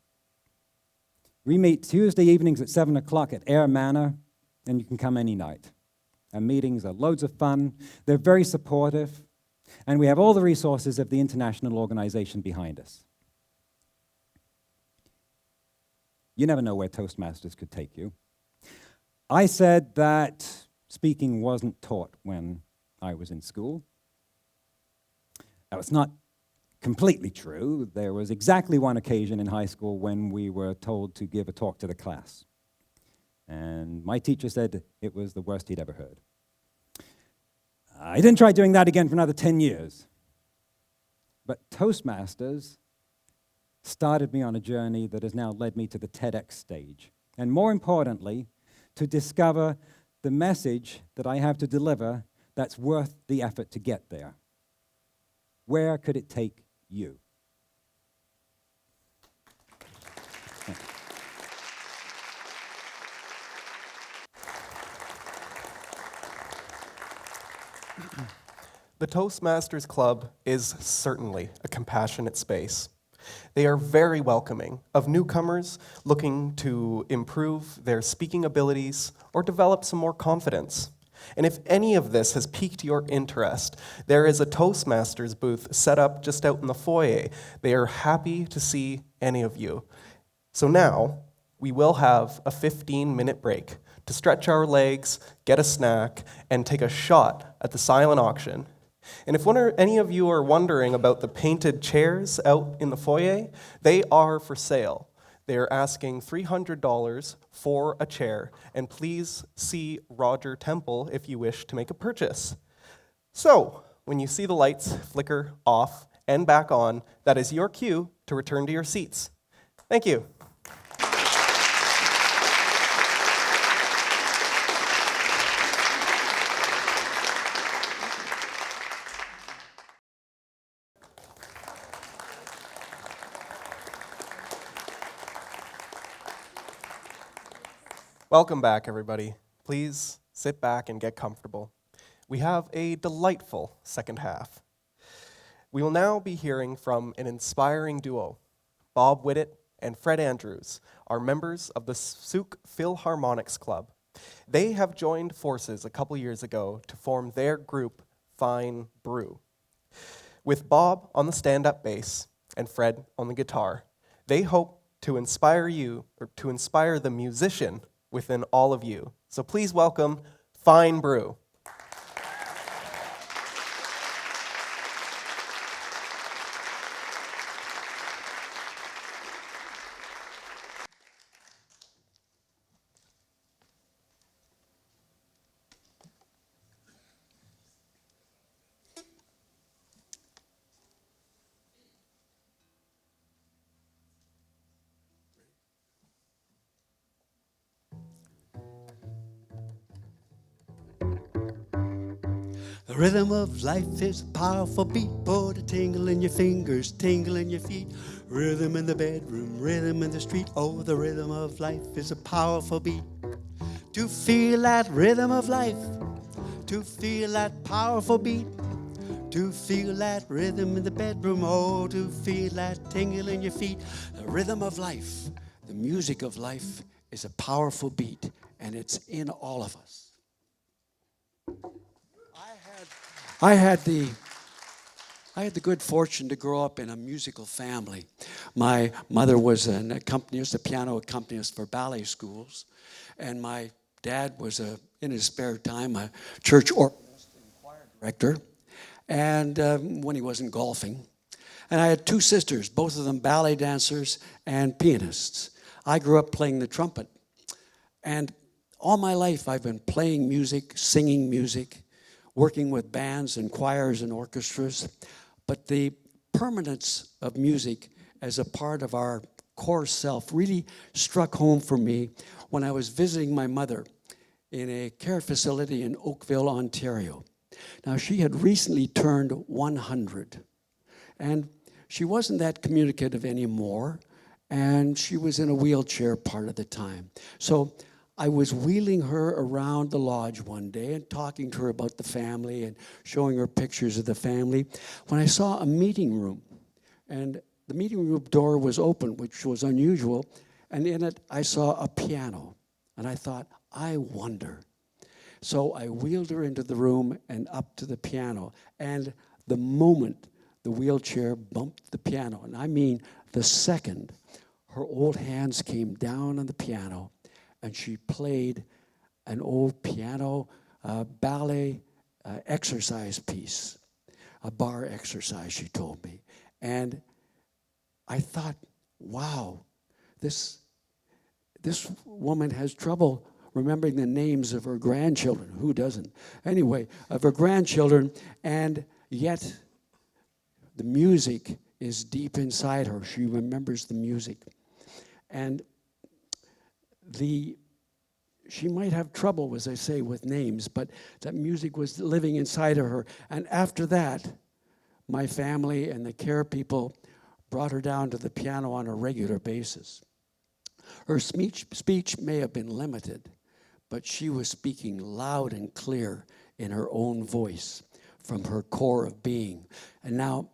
We meet Tuesday evenings at 7 o'clock at Air Manor, and you can come any night. Our meetings are loads of fun. They're very supportive, and we have all the resources of the international organization behind us. You never know where Toastmasters could take you. I said that speaking wasn't taught when I was in school. That was not completely true. There was exactly one occasion in high school when we were told to give a talk to the class. And my teacher said it was the worst he'd ever heard. I didn't try doing that again for another 10 years. But Toastmasters started me on a journey that has now led me to the TEDx stage. And more importantly, to discover the message that I have to deliver that's worth the effort to get there. Where could it take you? The Toastmasters Club is certainly a compassionate space. They are very welcoming of newcomers looking to improve their speaking abilities or develop some more confidence. And if any of this has piqued your interest, there is a Toastmasters booth set up just out in the foyer. They are happy to see any of you. So now, we will have a 15-minute break to stretch our legs, get a snack, and take a shot at the silent auction. And if any of you are wondering about the painted chairs out in the foyer, they are for sale. They are asking $300 for a chair, and please see Roger Temple if you wish to make a purchase. So, when you see the lights flicker off and back on, that is your cue to return to your seats. Thank you. Welcome back, everybody. Please sit back and get comfortable. We have a delightful second half. We will now be hearing from an inspiring duo. Bob Whittet and Fred Andrews are members of the Sooke Philharmonics Club. They have joined forces a couple years ago to form their group, Brew. With Bob on the stand-up bass and Fred on the guitar, they hope to inspire you, or to inspire the musician within all of you. So please welcome Brew. The rhythm of life is a powerful beat. Put a tingle in your fingers, tingle in your feet. Rhythm in the bedroom, rhythm in the street. Oh, the rhythm of life is a powerful beat. To feel that rhythm of life, to feel that powerful beat, to feel that rhythm in the bedroom, oh, to feel that tingle in your feet. The rhythm of life, the music of life is a powerful beat, and it's in all of us. I had the good fortune to grow up in a musical family. My mother was an accompanist, a piano accompanist for ballet schools, and my dad was, in his spare time, a church organist and choir director, and when he wasn't golfing. And I had two sisters, both of them ballet dancers and pianists. I grew up playing the trumpet, and all my life I've been playing music, singing music, working with bands and choirs and orchestras. But the permanence of music as a part of our core self really struck home for me when I was visiting my mother in a care facility in Oakville, Ontario. Now, she had recently turned 100, and she wasn't that communicative anymore, and she was in a wheelchair part of the time. So I was wheeling her around the lodge one day and talking to her about the family and showing her pictures of the family when I saw a meeting room. And the meeting room door was open, which was unusual, and in it I saw a piano. And I thought, I wonder. So I wheeled her into the room and up to the piano. And the moment the wheelchair bumped the piano, and I mean the second, her old hands came down on the piano, and she played an old piano ballet exercise piece, a bar exercise, she told me. And I thought, wow, this woman has trouble remembering the names of her grandchildren. Who doesn't? Anyway, of her grandchildren, and yet the music is deep inside her. She remembers the music. And she might have trouble, as I say, with names, but that music was living inside of her. And after that, my family and the care people brought her down to the piano on a regular basis. Her speech may have been limited, but she was speaking loud and clear in her own voice from her core of being. And now,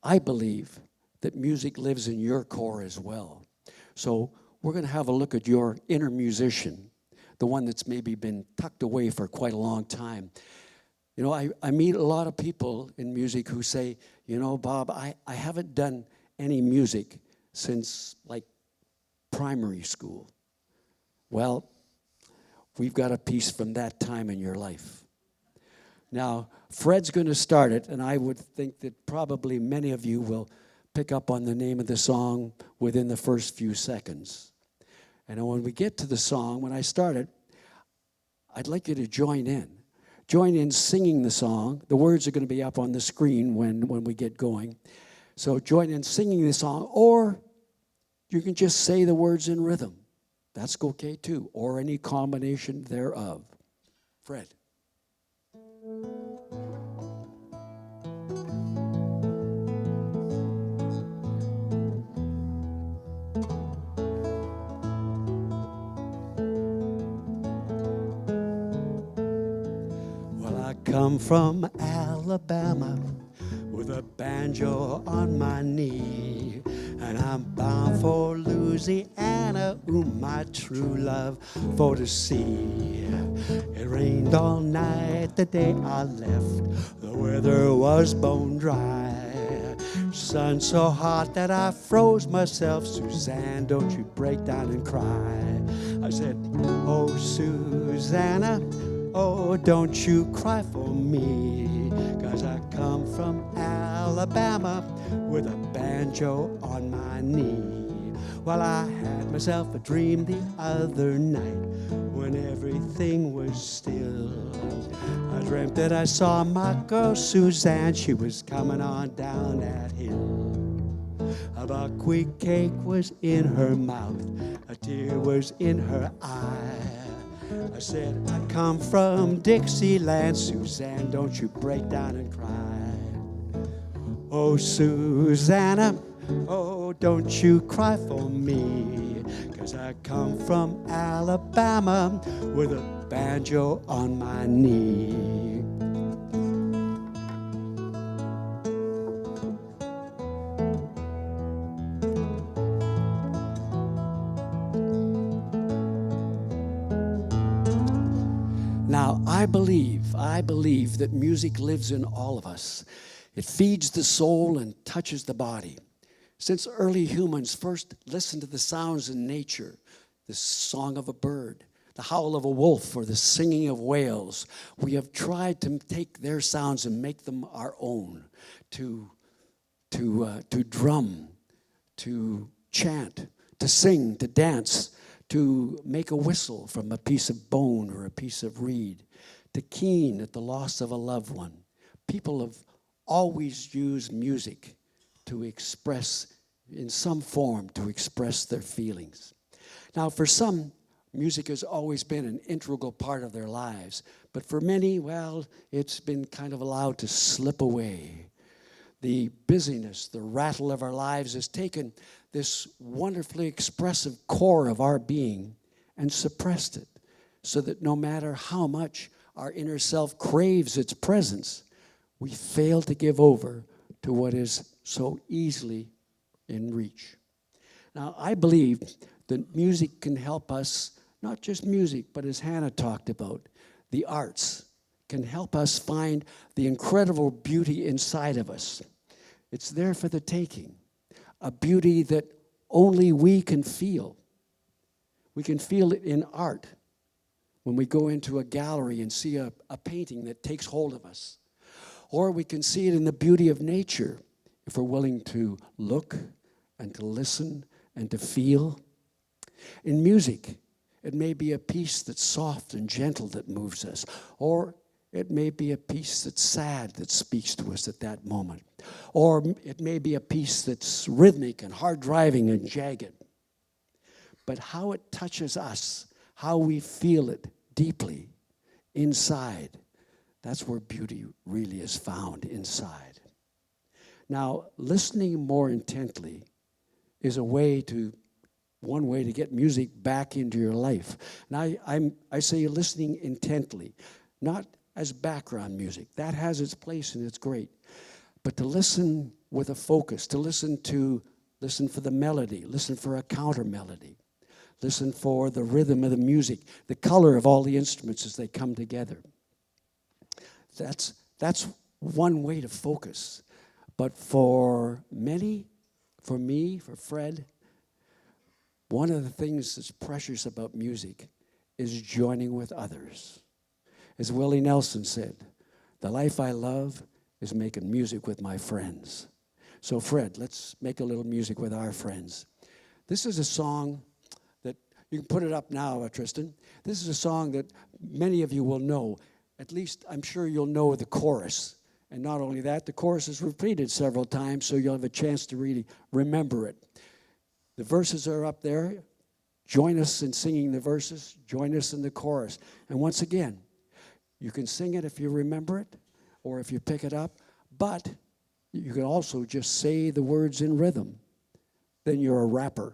I believe that music lives in your core as well. So we're going to have a look at your inner musician, the one that's maybe been tucked away for quite a long time. You know, I meet a lot of people in music who say, you know, Bob, I haven't done any music since, like, primary school. Well, we've got a piece from that time in your life. Now, Fred's going to start it, and I would think that probably many of you will pick up on the name of the song within the first few seconds. And when we get to the song, when I start it, I'd like you to join in. Join in singing the song. The words are going to be up on the screen when we get going. So join in singing the song, or you can just say the words in rhythm. That's okay too, or any combination thereof. Fred. Well, I come from Alabama with a banjo on my knee, and I'm bound for Louisiana, ooh, my true love for to see. It rained all night the day I left, the weather was bone dry. Sun so hot that I froze myself. Suzanne, don't you break down and cry. I said, oh, Susanna, oh, don't you cry for me, 'cause I come from Alabama with a banjo on my knee. Well, I had myself a dream the other night when everything was still. I dreamt that I saw my girl Suzanne. She was coming on down that hill. A buckwheat cake was in her mouth, a tear was in her eye. said, I come from Dixieland. Suzanne, don't you break down and cry. Oh, Susanna, oh, don't you cry for me. 'Cause I come from Alabama with a banjo on my knee. Now, I believe that music lives in all of us. It feeds the soul and touches the body. Since early humans first listened to the sounds in nature, the song of a bird, the howl of a wolf, or the singing of whales, we have tried to take their sounds and make them our own, to drum, to chant, to sing, to dance, to make a whistle from a piece of bone or a piece of reed, to keen at the loss of a loved one. People have always used music to express, in some form, to express their feelings. Now, for some, music has always been an integral part of their lives, but for many, well, it's been kind of allowed to slip away. The busyness, the rattle of our lives has taken this wonderfully expressive core of our being and suppressed it, so that no matter how much our inner self craves its presence, we fail to give over to what is so easily in reach. Now, I believe that music can help us, not just music, but as Hannah talked about, the arts can help us find the incredible beauty inside of us. It's there for the taking, a beauty that only we can feel. We can feel it in art when we go into a gallery and see a painting that takes hold of us. Or we can see it in the beauty of nature if we're willing to look and to listen and to feel. In music, it may be a piece that's soft and gentle that moves us, or it may be a piece that's sad that speaks to us at that moment, or it may be a piece that's rhythmic and hard-driving and jagged. But how it touches us, how we feel it deeply inside, that's where beauty really is found, inside. Now, listening more intently is one way to get music back into your life. And I say listening intently, not as background music. That has its place and it's great. But to listen with a focus, to listen for the melody, listen for a counter melody, listen for the rhythm of the music, the color of all the instruments as they come together. That's one way to focus. But for many, for me, for Fred, one of the things that's precious about music is joining with others. As Willie Nelson said, the life I love is making music with my friends. So Fred, let's make a little music with our friends. This is a song that, you can put it up now, Tristan. This is a song that many of you will know. At least I'm sure you'll know the chorus. And not only that, the chorus is repeated several times, so you'll have a chance to really remember it. The verses are up there. Join us in singing the verses. Join us in the chorus. And once again, you can sing it if you remember it or if you pick it up, but you can also just say the words in rhythm. Then you're a rapper.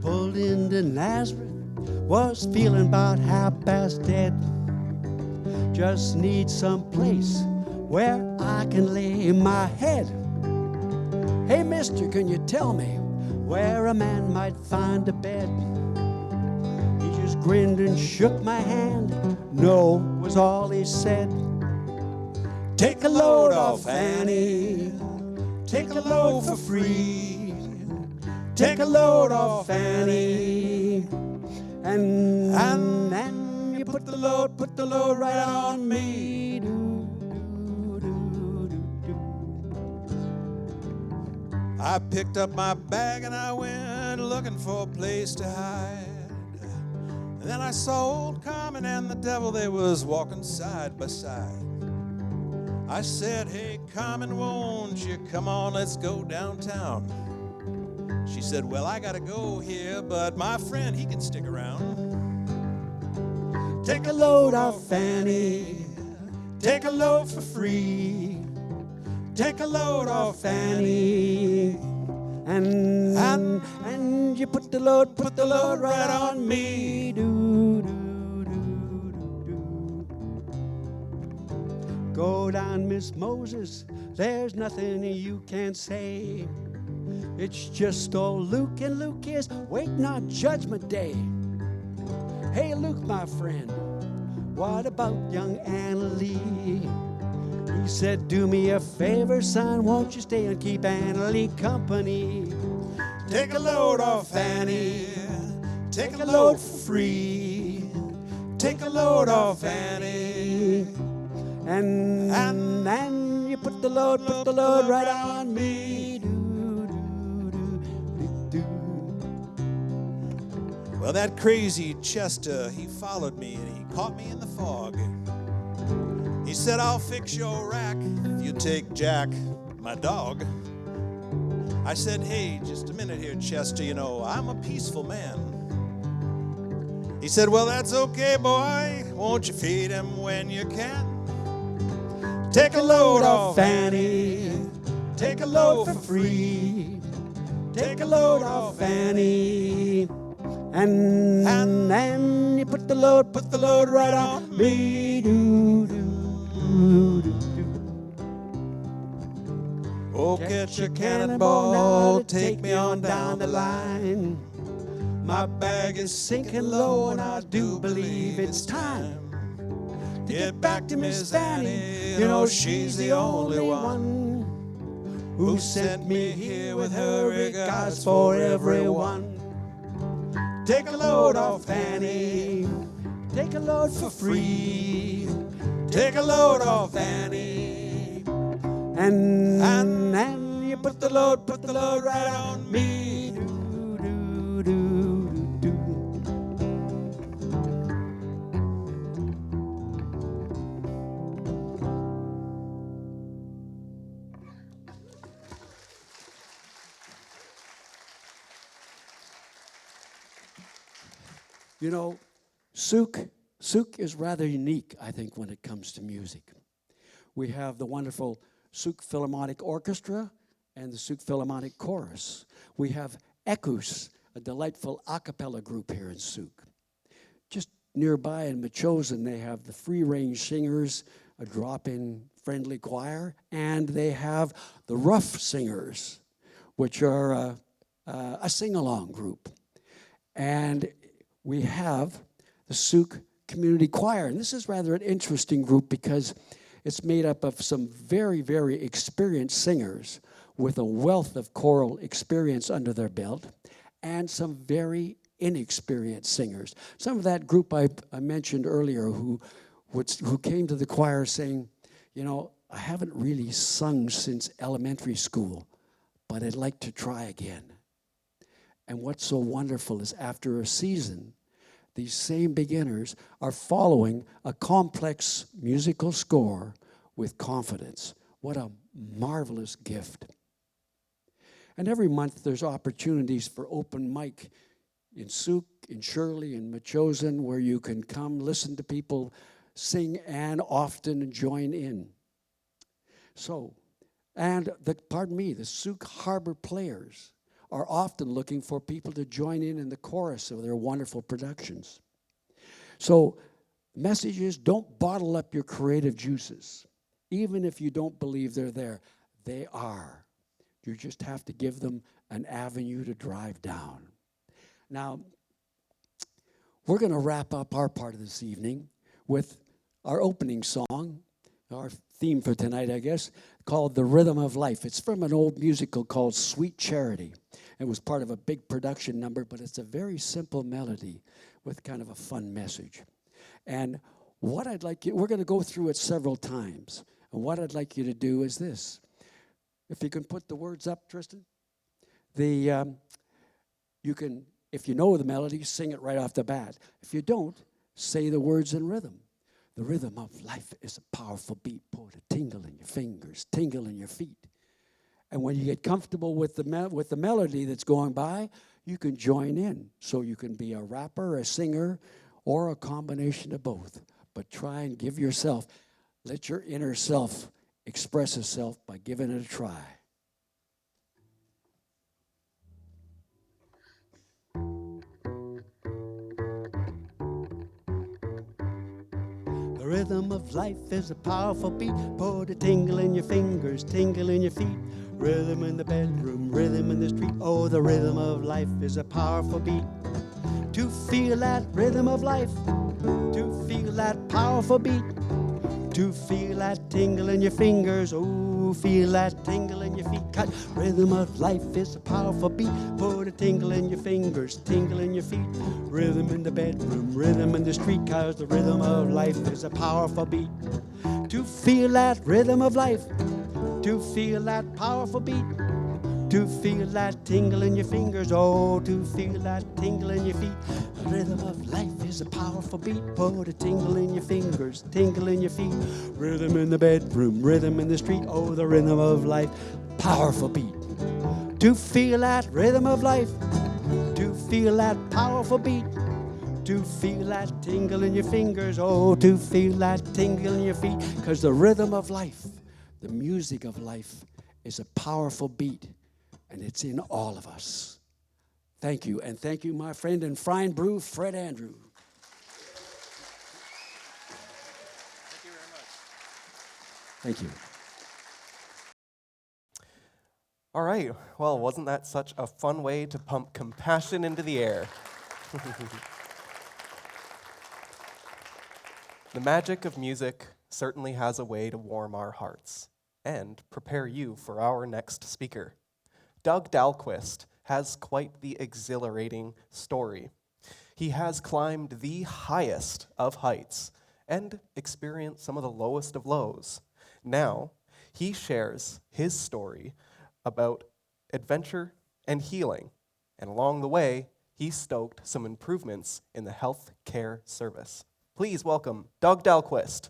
Pulled into Nazareth, was feeling about half past dead. Just need some place where I can lay my head. Hey, mister, can you tell me where a man might find a bed? He just grinned and shook my hand. No, was all he said. Take a load off, Annie. Take a load for free. Take a load off, Annie. And then you put the load right on me. I picked up my bag and I went looking for a place to hide. And then I saw old Carmen and the devil, they was walking side by side. I said, hey, Carmen, won't you come on, let's go downtown. She said, well, I gotta go here, but my friend, he can stick around. Take a load off Fanny, take a load for free. Take a load off Fanny, and you put the load right on me. Do, do, do, do, do. Go down, Miss Moses, there's nothing you can say. It's just old Luke, and Luke is waiting on Judgment Day. Hey, Luke, my friend, what about young Annalie? He said, do me a favor, son, won't you stay and keep Annalie company? Take a load off Annie, take a load for free. Take a load off Annie, and you put the load right on me. Do, do, do, do. Well, that crazy Chester, he followed me and he caught me in the fog. He said, I'll fix your rack if you take Jack, my dog. I said, hey, just a minute here, Chester, you know, I'm a peaceful man. He said, well, that's okay, boy. Won't you feed him when you can? Take a load off Fanny, take a load for free. Take a load off Fanny, and you put the load right on me. Do, do. Oh, catch a cannonball, take me on down the line. My bag is sinking low, and I do believe it's time to get back to Miss Fanny. You know, she's the only one who sent me here with her regards for everyone. Take a load off Fanny, take a load for free. Take a load off Annie, and you put the load right on me. Do, do, do, do, do. You know, Sooke is rather unique, I think, when it comes to music. We have the wonderful Sooke Philharmonic Orchestra and the Sooke Philharmonic Chorus. We have Echoes, a delightful a cappella group here in Sooke. Just nearby in Machosen, they have the free-range singers, a drop-in friendly choir, and they have the Rough Singers, which are a sing-along group. And we have the Sooke Community Choir. And this is rather an interesting group because it's made up of some very, very experienced singers with a wealth of choral experience under their belt and some very inexperienced singers. Some of that group I mentioned earlier who came to the choir saying, you know, I haven't really sung since elementary school, but I'd like to try again. And what's so wonderful is after a season, these same beginners are following a complex musical score with confidence. What a marvelous gift. And every month there's opportunities for open mic in Sooke, in Shirley, in Machosen, where you can come listen to people sing and often join in. So, and the Sooke Harbour players are often looking for people to join in the chorus of their wonderful productions. So, the message is don't bottle up your creative juices. Even if you don't believe they're there, they are. You just have to give them an avenue to drive down. Now, we're going to wrap up our part of this evening with our opening song, our theme for tonight, I guess, called The Rhythm of Life. It's from an old musical called Sweet Charity. It was part of a big production number, but it's a very simple melody with kind of a fun message. And what I'd like you, we're going to go through it several times. And what I'd like you to do is this. If you can put the words up, Tristan. You can If you know the melody, sing it right off the bat. If you don't, say the words in rhythm. The rhythm of life is a powerful beat. Put a tingle in your fingers, tingle in your feet. And when you get comfortable with the melody that's going by, you can join in. So you can be a rapper, a singer, or a combination of both. But try and give yourself, let your inner self express itself by giving it a try. The rhythm of life is a powerful beat. Put a tingle in your fingers, tingle in your feet. Rhythm in the bedroom, rhythm in the street. Oh, the rhythm of life is a powerful beat. To feel that rhythm of life, to feel that powerful beat, to feel that tingle in your fingers. Oh, feel that tingle in your feet. 'Cause rhythm of life is a powerful beat. Put a tingle in your fingers, tingle in your feet. Rhythm in the bedroom, rhythm in the street. 'Cause the rhythm of life is a powerful beat. To feel that rhythm of life, to feel that powerful beat, to feel that tingle in your fingers. Oh, to feel that tingle in your feet. The rhythm of life is a powerful beat. Put a tingle in your fingers, tingle in your feet. Rhythm in the bedroom, rhythm in the street. Oh, the rhythm of life, powerful beat. To feel that rhythm of life, to feel that powerful beat, to feel that tingle in your fingers. Oh, to feel that tingle in your feet. 'Cause the rhythm of life, the music of life, is a powerful beat. And it's in all of us. Thank you. And thank you, my friend and fine Brew, Fred Andrew. Thank you very much. Thank you. All right. Well, wasn't that such a fun way to pump compassion into the air? The magic of music certainly has a way to warm our hearts and prepare you for our next speaker. Doug Dalquist has quite the exhilarating story. He has climbed the highest of heights and experienced some of the lowest of lows. Now, he shares his story about adventure and healing, and along the way, he stoked some improvements in the health care service. Please welcome Doug Dalquist.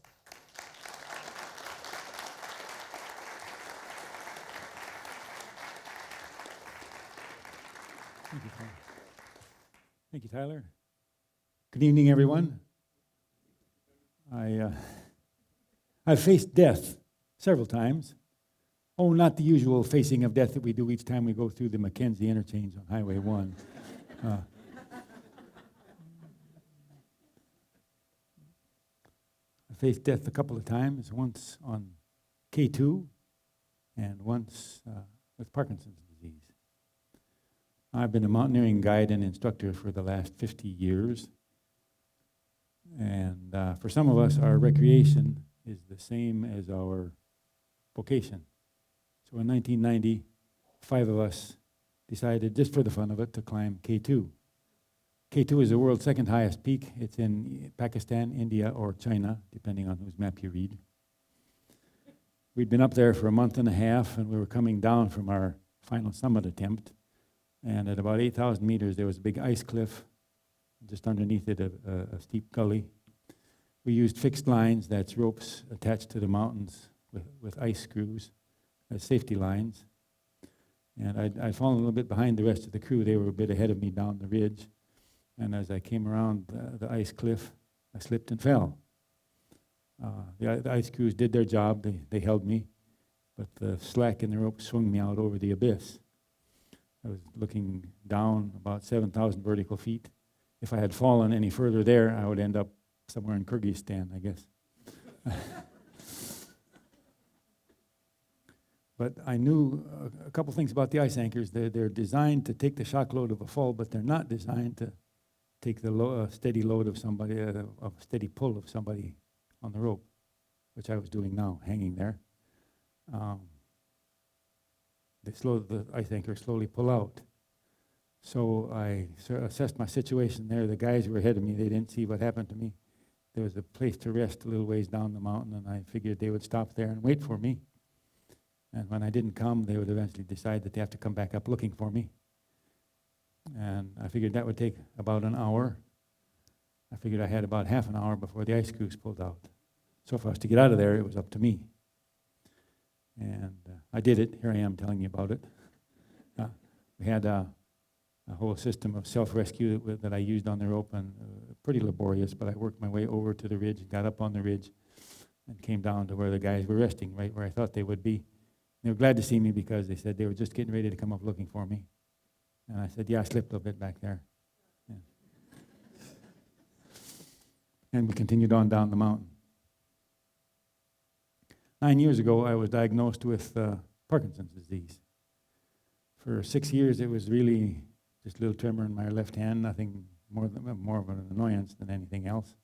Thank you, Tyler. Good evening, everyone. I've faced death several times. Oh, not the usual facing of death that we do each time we go through the Mackenzie interchange on Highway 1. I faced death a couple of times, once on K2 and once with Parkinson's disease. I've been a mountaineering guide and instructor for the last 50 years. And for some of us, our recreation is the same as our vocation. So in 1990, 5 of us decided, just for the fun of it, to climb K2. K2 is the world's second highest peak. It's in Pakistan, India, or China, depending on whose map you read. We'd been up there for a month and a half, and we were coming down from our final summit attempt. And at about 8,000 meters, there was a big ice cliff. Just underneath it, a steep gully. We used fixed lines, that's ropes attached to the mountains with ice screws as safety lines. And I'd fallen a little bit behind the rest of the crew. They were a bit ahead of me down the ridge. And as I came around the ice cliff, I slipped and fell. The ice crews did their job. They held me. But the slack in the rope swung me out over the abyss. I was looking down about 7,000 vertical feet. If I had fallen any further there, I would end up somewhere in Kyrgyzstan, I guess. But I knew a couple things about the ice anchors. They're designed to take the shock load of a fall, but they're not designed to take the steady load of somebody, a steady pull of somebody on the rope, which I was doing now, hanging there. The ice anchors slowly pull out. So I assessed my situation there. The guys who were ahead of me, they didn't see what happened to me. There was a place to rest a little ways down the mountain, and I figured they would stop there and wait for me. And when I didn't come, they would eventually decide that they have to come back up looking for me. And I figured that would take about an hour. I figured I had about half an hour before the ice crews pulled out. So if I was to get out of there, it was up to me. And I did it. Here I am telling you about it. We had a whole system of self-rescue that I used on the rope, and pretty laborious, but I worked my way over to the ridge, got up on the ridge, and came down to where the guys were resting, right where I thought they would be. They were glad to see me because they said they were just getting ready to come up looking for me. And I said, yeah, I slipped a little bit back there. Yeah. And we continued on down the mountain. 9 years ago, I was diagnosed with Parkinson's disease. For 6 years, it was really just a little tremor in my left hand, nothing more of an annoyance than anything else.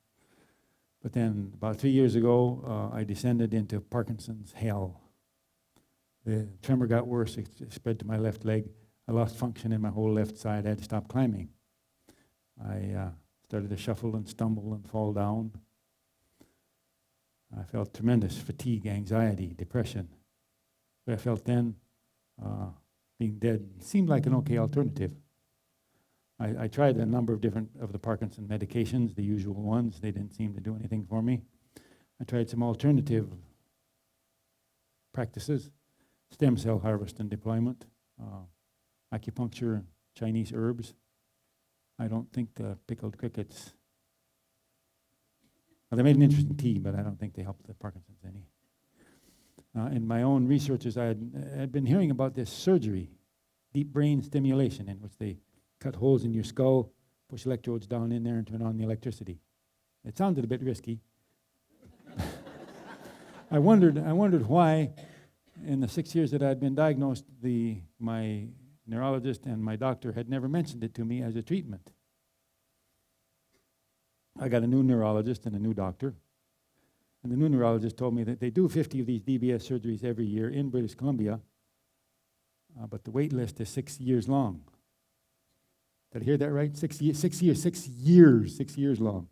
But then about 3 years ago, I descended into Parkinson's hell. The tremor got worse, it spread to my left leg. I lost function in my whole left side, I had to stop climbing. I started to shuffle and stumble and fall down. I felt tremendous fatigue, anxiety, depression. But I felt then being dead seemed like an okay alternative. I tried a number of different of the Parkinson medications, the usual ones. They didn't seem to do anything for me. I tried some alternative practices, stem cell harvest and deployment, acupuncture, Chinese herbs. I don't think the pickled crickets, well, they made an interesting tea, but I don't think they helped the Parkinson's any. In my own researches, I had been hearing about this surgery, deep brain stimulation, in which they cut holes in your skull, push electrodes down in there, and turn on the electricity. It sounded a bit risky. I wondered why, in the 6 years that I'd been diagnosed, my neurologist and my doctor had never mentioned it to me as a treatment. I got a new neurologist and a new doctor. And the new neurologist told me that they do 50 of these DBS surgeries every year in British Columbia, but the wait list is 6 years long. Did I hear that right? 6 years long.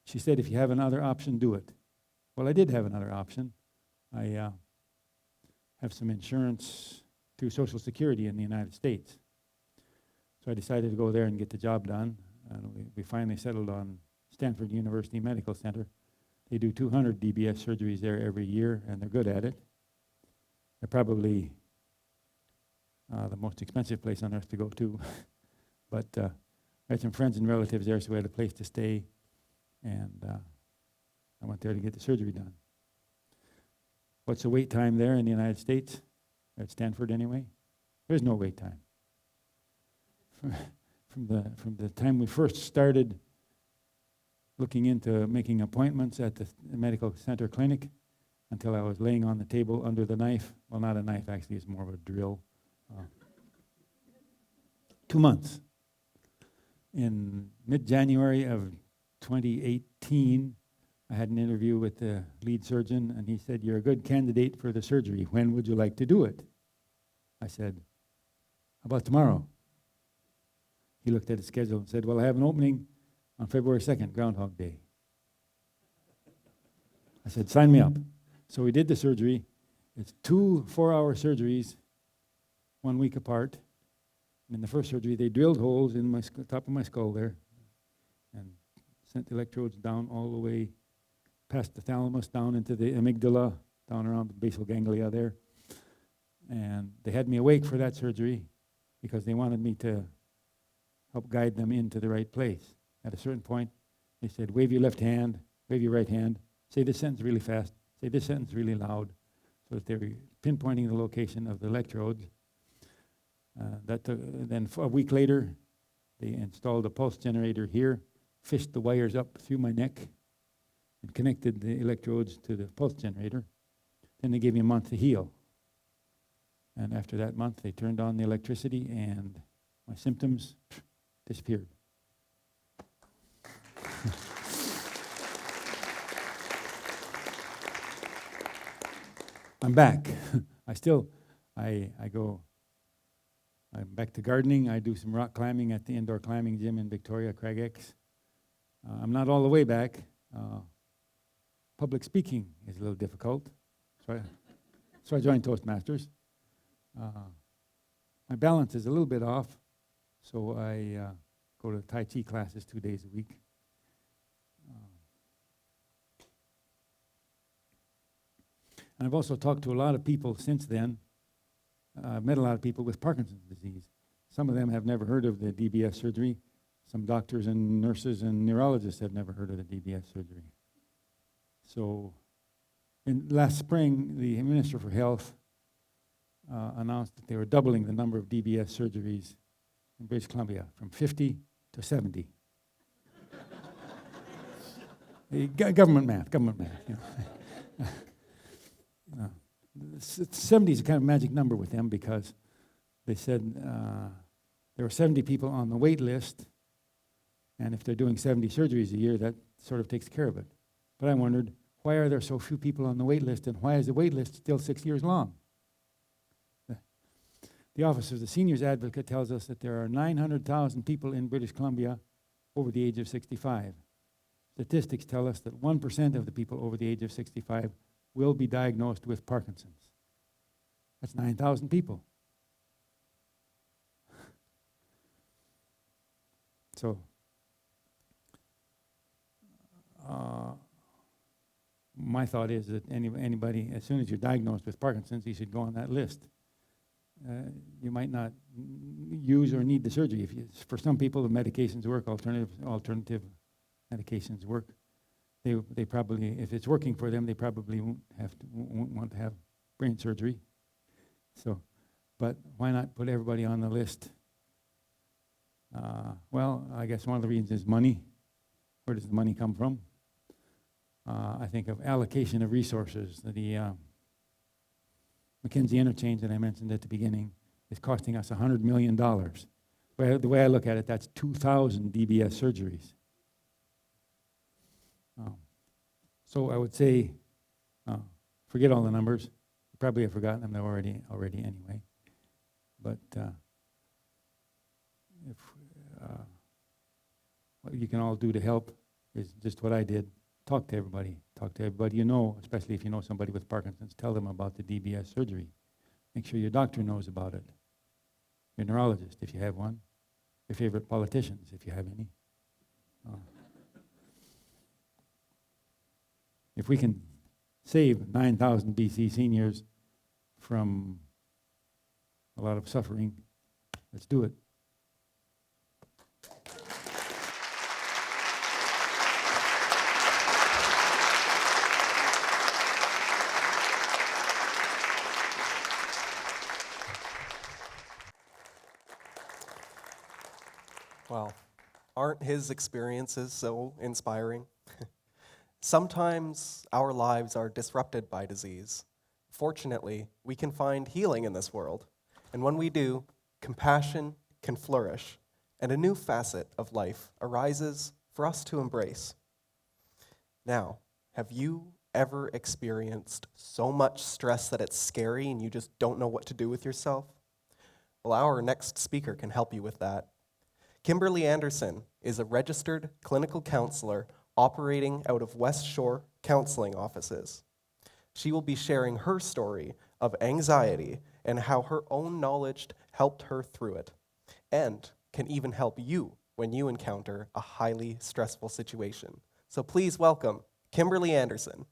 She said, if you have another option, do it. Well, I did have another option. I have some insurance through Social Security in the United States. So I decided to go there and get the job done. And we finally settled on Stanford University Medical Center. They do 200 DBS surgeries there every year, and they're good at it. They're probably the most expensive place on earth to go to. But I had some friends and relatives there, so we had a place to stay, and I went there to get the surgery done. What's the wait time there in the United States? At Stanford anyway? There's no wait time. From the time we first started looking into making appointments at the medical center clinic until I was laying on the table under the knife. Well, not a knife, actually, it's more of a drill. 2 months. In mid-January of 2018, I had an interview with the lead surgeon, and he said, you're a good candidate for the surgery. When would you like to do it? I said, how about tomorrow? He looked at his schedule and said, well, I have an opening on February 2nd, Groundhog Day. I said, sign me up. So we did the surgery. It's 2 4-hour surgeries, 1 week apart. And in the first surgery, they drilled holes in my top of my skull there and sent the electrodes down all the way past the thalamus, down into the amygdala, down around the basal ganglia there. And they had me awake for that surgery because they wanted me to help guide them into the right place. At a certain point, they said, wave your left hand, wave your right hand, say this sentence really fast, say this sentence really loud, so that they were pinpointing the location of the electrodes. Then a week later, they installed a pulse generator here, fished the wires up through my neck, and connected the electrodes to the pulse generator. Then they gave me a month to heal. And after that month, they turned on the electricity, and my symptoms disappeared. I'm back. I'm back to gardening. I do some rock climbing at the indoor climbing gym in Victoria, Crag X. I'm not all the way back. Public speaking is a little difficult, so I joined Toastmasters. My balance is a little bit off, So I go to Tai Chi classes 2 days a week. And I've also talked to a lot of people since then. I've met a lot of people with Parkinson's disease. Some of them have never heard of the DBS surgery. Some doctors and nurses and neurologists have never heard of the DBS surgery. So last spring, the Minister for Health announced that they were doubling the number of DBS surgeries in British Columbia from 50 to 70. Government math. You know. 70 is a kind of magic number with them because they said there were 70 people on the wait list, and if they're doing 70 surgeries a year, that sort of takes care of it. But I wondered, why are there so few people on the wait list, and why is the wait list still 6 years long? The Office of the Seniors Advocate tells us that there are 900,000 people in British Columbia over the age of 65. Statistics tell us that 1% of the people over the age of 65 will be diagnosed with Parkinson's. That's 9,000 people. So, my thought is that anybody, as soon as you're diagnosed with Parkinson's, you should go on that list. You might not use or need the surgery. For some people, the medications work. Alternative medications work. They probably, if it's working for them, they probably won't want to have brain surgery. So, but why not put everybody on the list? Well, I guess one of the reasons is money. Where does the money come from? I think of allocation of resources. The Mackenzie interchange that I mentioned at the beginning is costing us $100 million. Well, the way I look at it, that's 2,000 DBS surgeries. So I would say, forget all the numbers. You probably have forgotten them already anyway. But if what you can all do to help is just what I did. Talk to everybody. Talk to everybody you know, especially if you know somebody with Parkinson's. Tell them about the DBS surgery. Make sure your doctor knows about it. Your neurologist, if you have one. Your favorite politicians, if you have any. If we can save 9,000 BC seniors from a lot of suffering, let's do it. Well, aren't his experiences so inspiring? Sometimes our lives are disrupted by disease. Fortunately, we can find healing in this world. And when we do, compassion can flourish, and a new facet of life arises for us to embrace. Now, have you ever experienced so much stress that it's scary and you just don't know what to do with yourself? Well, our next speaker can help you with that. Kimberly Anderson is a registered clinical counselor operating out of West Shore counseling offices. She will be sharing her story of anxiety and how her own knowledge helped her through it, and can even help you when you encounter a highly stressful situation. So please welcome Kimberly Anderson.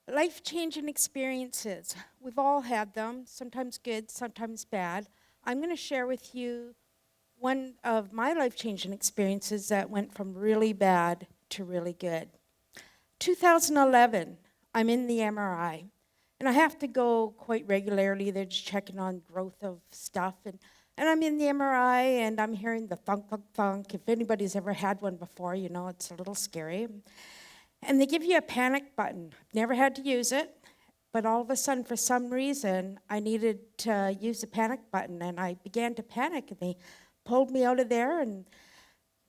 Life-changing experiences. We've all had them, sometimes good, sometimes bad. I'm going to share with you one of my life-changing experiences that went from really bad to really good. 2011, I'm in the MRI, and I have to go quite regularly. They're just checking on growth of stuff, and I'm in the MRI, and I'm hearing the thunk, thunk, thunk. If anybody's ever had one before, you know it's a little scary. And they give you a panic button. Never had to use it, but all of a sudden, for some reason, I needed to use the panic button, and I began to panic, and they pulled me out of there, and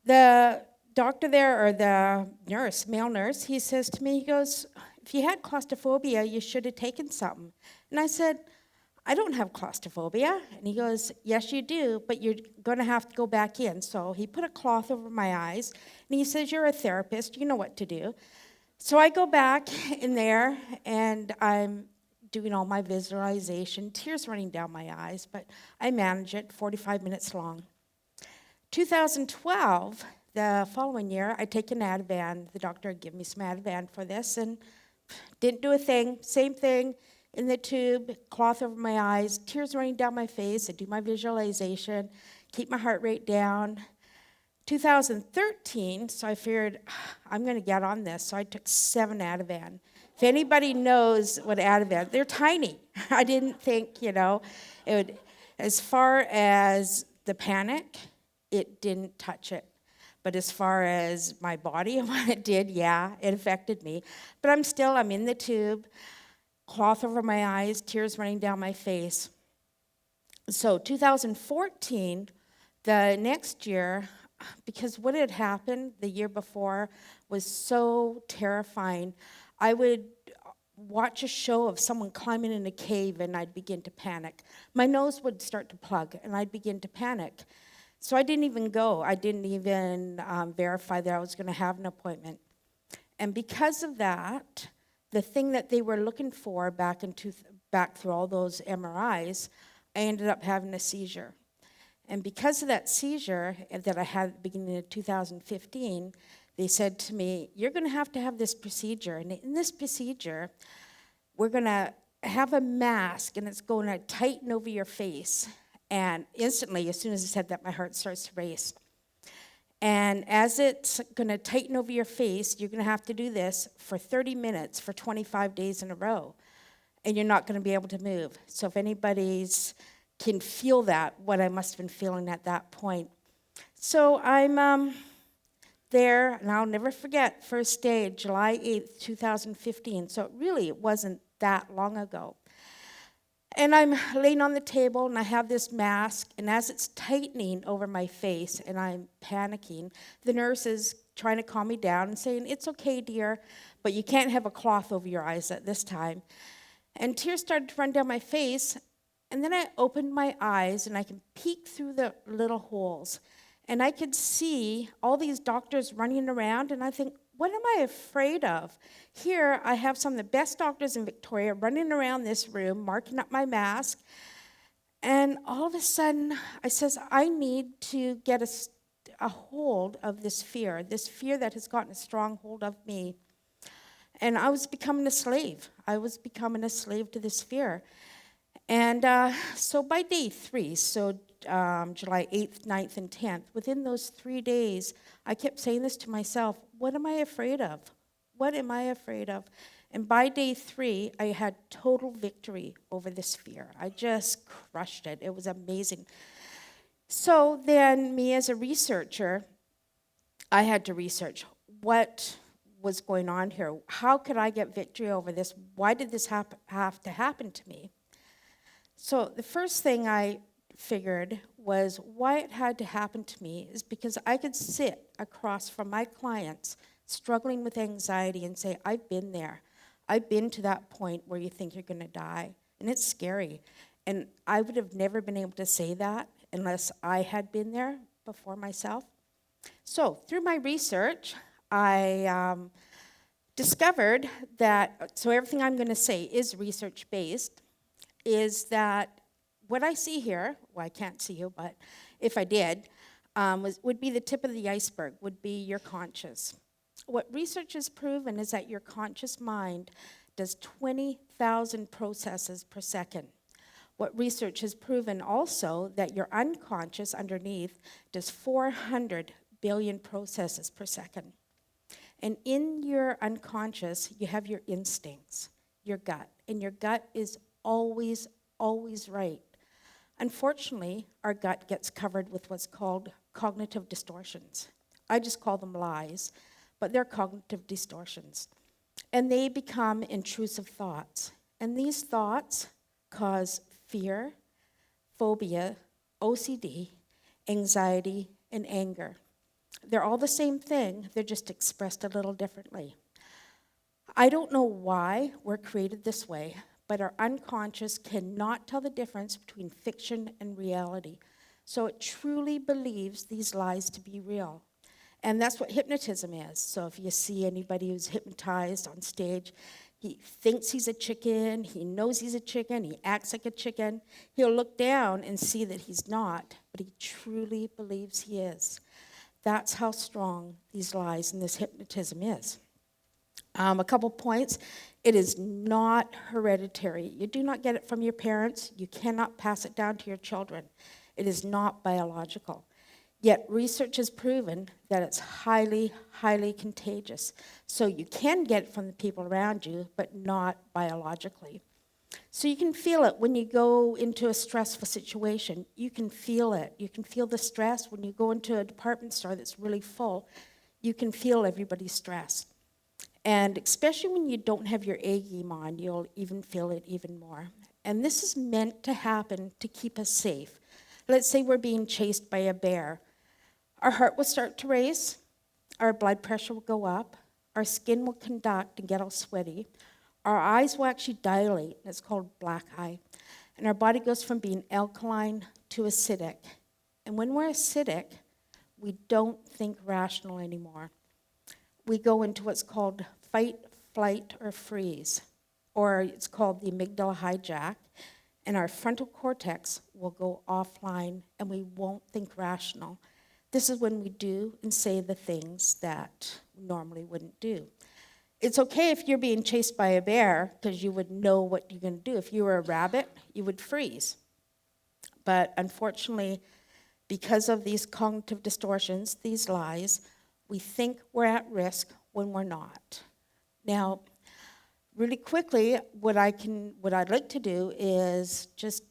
the doctor there, or the nurse, male nurse, he says to me, he goes, if you had claustrophobia, you should have taken something. And I said, I don't have claustrophobia. And he goes, yes, you do, but you're going to have to go back in. So he put a cloth over my eyes, and he says, you're a therapist, you know what to do. So I go back in there, and I'm doing all my visualization, tears running down my eyes, but I manage it, 45 minutes long. 2012, the following year, I take an Ativan. The doctor had given me some Ativan for this, and didn't do a thing. Same thing, in the tube, cloth over my eyes, tears running down my face. I do my visualization, keep my heart rate down. 2013, so I figured, I'm going to get on this, so I took 7 Ativan. If anybody knows what Ativan, they're tiny. I didn't think, it would, as far as the panic, it didn't touch it. But as far as my body and what it did, yeah, it affected me. But I'm in the tube, cloth over my eyes, tears running down my face. So 2014, the next year, because what had happened the year before was so terrifying, I would watch a show of someone climbing in a cave and I'd begin to panic. My nose would start to plug and I'd begin to panic. So I didn't even go. I didn't even verify that I was going to have an appointment. And because of that, the thing that they were looking for back through all those MRIs, I ended up having a seizure. And because of that seizure that I had at the beginning of 2015, they said to me, you're going to have this procedure. And in this procedure, we're going to have a mask, and it's going to tighten over your face. And instantly, as soon as I said that, my heart starts to race. And as it's going to tighten over your face, you're going to have to do this for 30 minutes for 25 days in a row. And you're not going to be able to move. So if anybody's can feel that, what I must have been feeling at that point. So I'm there, and I'll never forget, first day, July 8th, 2015. So it wasn't that long ago. And I'm laying on the table, and I have this mask, and as it's tightening over my face, and I'm panicking, the nurse is trying to calm me down and saying, it's okay, dear, but you can't have a cloth over your eyes at this time. And tears started to run down my face, and then I opened my eyes, and I can peek through the little holes. And I could see all these doctors running around, and I think, what am I afraid of? Here, I have some of the best doctors in Victoria running around this room, marking up my mask. And all of a sudden, I says, I need to get a hold of this fear that has gotten a strong hold of me. And I was becoming a slave. I was becoming a slave to this fear. And so by day 3, July 8th, 9th, and 10th, within those 3 days, I kept saying this to myself, what am I afraid of? What am I afraid of? And by day 3, I had total victory over this fear. I just crushed it. It was amazing. So then me as a researcher, I had to research what was going on here. How could I get victory over this? Why did this have to happen to me? So the first thing I figured was why it had to happen to me is because I could sit across from my clients struggling with anxiety and say, I've been there. I've been to that point where you think you're going to die, and it's scary. And I would have never been able to say that unless I had been there before myself. So through my research, I discovered that, so everything I'm going to say is research-based, is that what I see here, well, I can't see you, but if I did, would be the tip of the iceberg, would be your conscious. What research has proven is that your conscious mind does 20,000 processes per second. What research has proven also that your unconscious underneath does 400 billion processes per second. And in your unconscious, you have your instincts, your gut, and your gut is always, always right. Unfortunately, our gut gets covered with what's called cognitive distortions. I just call them lies, but they're cognitive distortions. And they become intrusive thoughts. And these thoughts cause fear, phobia, OCD, anxiety, and anger. They're all the same thing, they're just expressed a little differently. I don't know why we're created this way, but our unconscious cannot tell the difference between fiction and reality. So it truly believes these lies to be real. And that's what hypnotism is. So if you see anybody who's hypnotized on stage, he thinks he's a chicken, he knows he's a chicken, he acts like a chicken. He'll look down and see that he's not, but he truly believes he is. That's how strong these lies and this hypnotism is. A couple points. It is not hereditary. You do not get it from your parents. You cannot pass it down to your children. It is not biological. Yet research has proven that it's highly, highly contagious. So you can get it from the people around you, but not biologically. So you can feel it when you go into a stressful situation. You can feel it. You can feel the stress when you go into a department store that's really full. You can feel everybody's stress. And especially when you don't have your A game on, you'll even feel it even more. And this is meant to happen to keep us safe. Let's say we're being chased by a bear. Our heart will start to race, our blood pressure will go up, our skin will conduct and get all sweaty, our eyes will actually dilate, and it's called black eye, and our body goes from being alkaline to acidic. And when we're acidic, we don't think rational anymore. We go into what's called fight, flight, or freeze, or it's called the amygdala hijack, and our frontal cortex will go offline, and we won't think rational. This is when we do and say the things that we normally wouldn't do. It's okay if you're being chased by a bear, because you would know what you're going to do. If you were a rabbit, you would freeze. But unfortunately, because of these cognitive distortions, these lies, we think we're at risk when we're not. Now, really quickly, what I'd like to do is just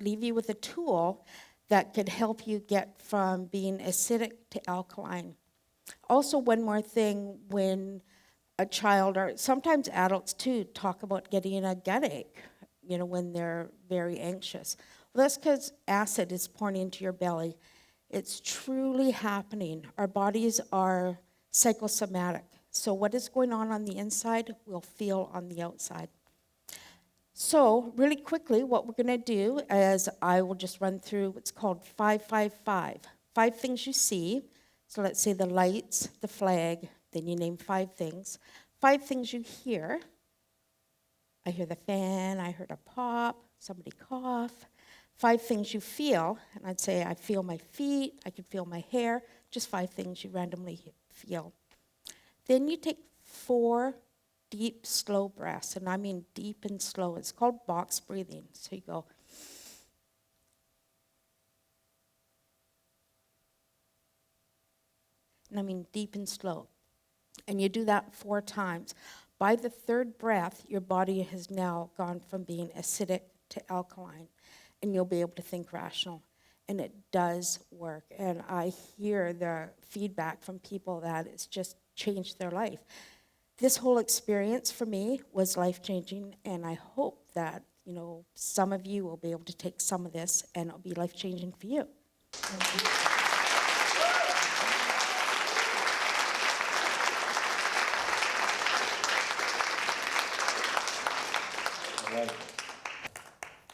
leave you with a tool that could help you get from being acidic to alkaline. Also, one more thing, when a child, or sometimes adults too, talk about getting a gut ache, when they're very anxious. Well, that's because acid is pouring into your belly. It's truly happening. Our bodies are psychosomatic. So what is going on the inside, we'll feel on the outside. So really quickly, what we're going to do is I will just run through what's called 5-5-5. 5 things you see. So let's say the lights, the flag, then you name 5 things. 5 things you hear. I hear the fan, I heard a pop, somebody cough. 5 things you feel, and I'd say I feel my feet, I can feel my hair, just 5 things you randomly feel. Then you take 4 deep, slow breaths, and I mean deep and slow. It's called box breathing. So you go. And I mean deep and slow. And you do that 4 times. By the 3rd breath, your body has now gone from being acidic to alkaline, and you'll be able to think rational. And it does work. And I hear the feedback from people that it's just changed their life. This whole experience for me was life-changing, and I hope that, some of you will be able to take some of this, and it'll be life-changing for you.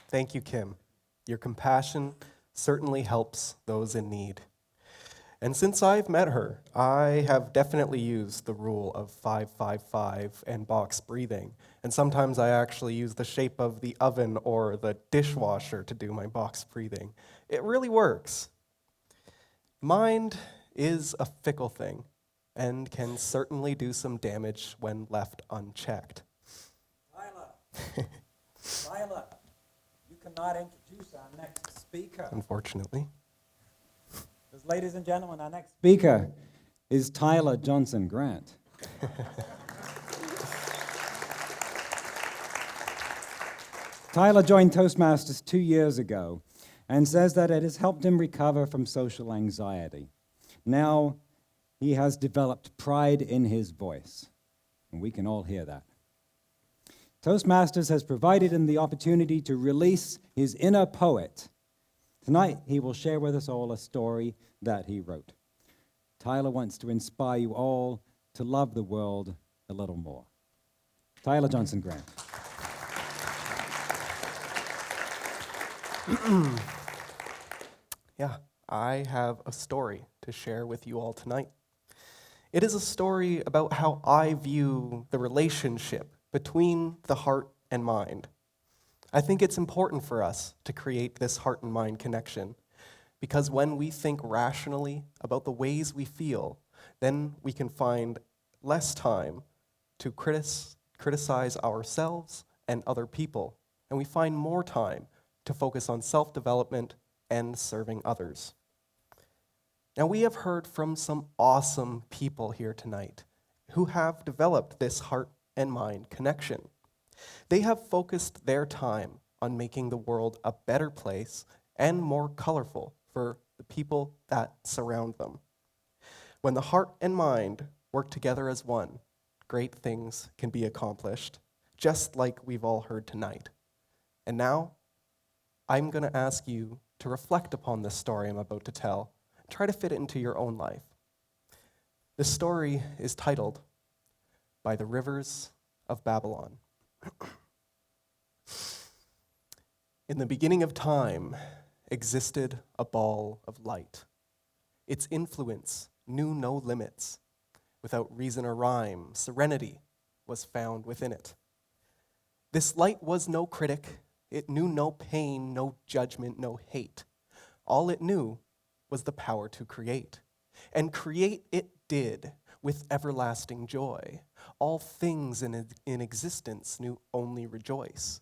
Thank you, Kim. Your compassion certainly helps those in need. And since I've met her, I have definitely used the rule of 5-5-5 and box breathing. And sometimes I actually use the shape of the oven or the dishwasher to do my box breathing. It really works. Mind is a fickle thing and can certainly do some damage when left unchecked. Lila, you cannot introduce our next speaker. Unfortunately. Because, ladies and gentlemen, our next speaker is Tyler Johnson Grant. Tyler joined Toastmasters 2 years ago and says that it has helped him recover from social anxiety. Now he has developed pride in his voice, and we can all hear that. Toastmasters has provided him the opportunity to release his inner poet. Tonight, he will share with us all a story that he wrote. Tyler wants to inspire you all to love the world a little more. Tyler Johnson Grant. Yeah, I have a story to share with you all tonight. It is a story about how I view the relationship between the heart and mind. I think it's important for us to create this heart and mind connection, because when we think rationally about the ways we feel, then we can find less time to criticize ourselves and other people, and we find more time to focus on self-development and serving others. Now, we have heard from some awesome people here tonight who have developed this heart and mind connection. They have focused their time on making the world a better place and more colorful for the people that surround them. When the heart and mind work together as one, great things can be accomplished, just like we've all heard tonight. And now, I'm going to ask you to reflect upon this story I'm about to tell. Try to fit it into your own life. This story is titled, By the Rivers of Babylon. In the beginning of time existed a ball of light. Its influence knew no limits. Without reason or rhyme, serenity was found within it. This light was no critic. It knew no pain, no judgment, no hate. All it knew was the power to create. And create it did with everlasting joy. All things in existence knew only rejoice.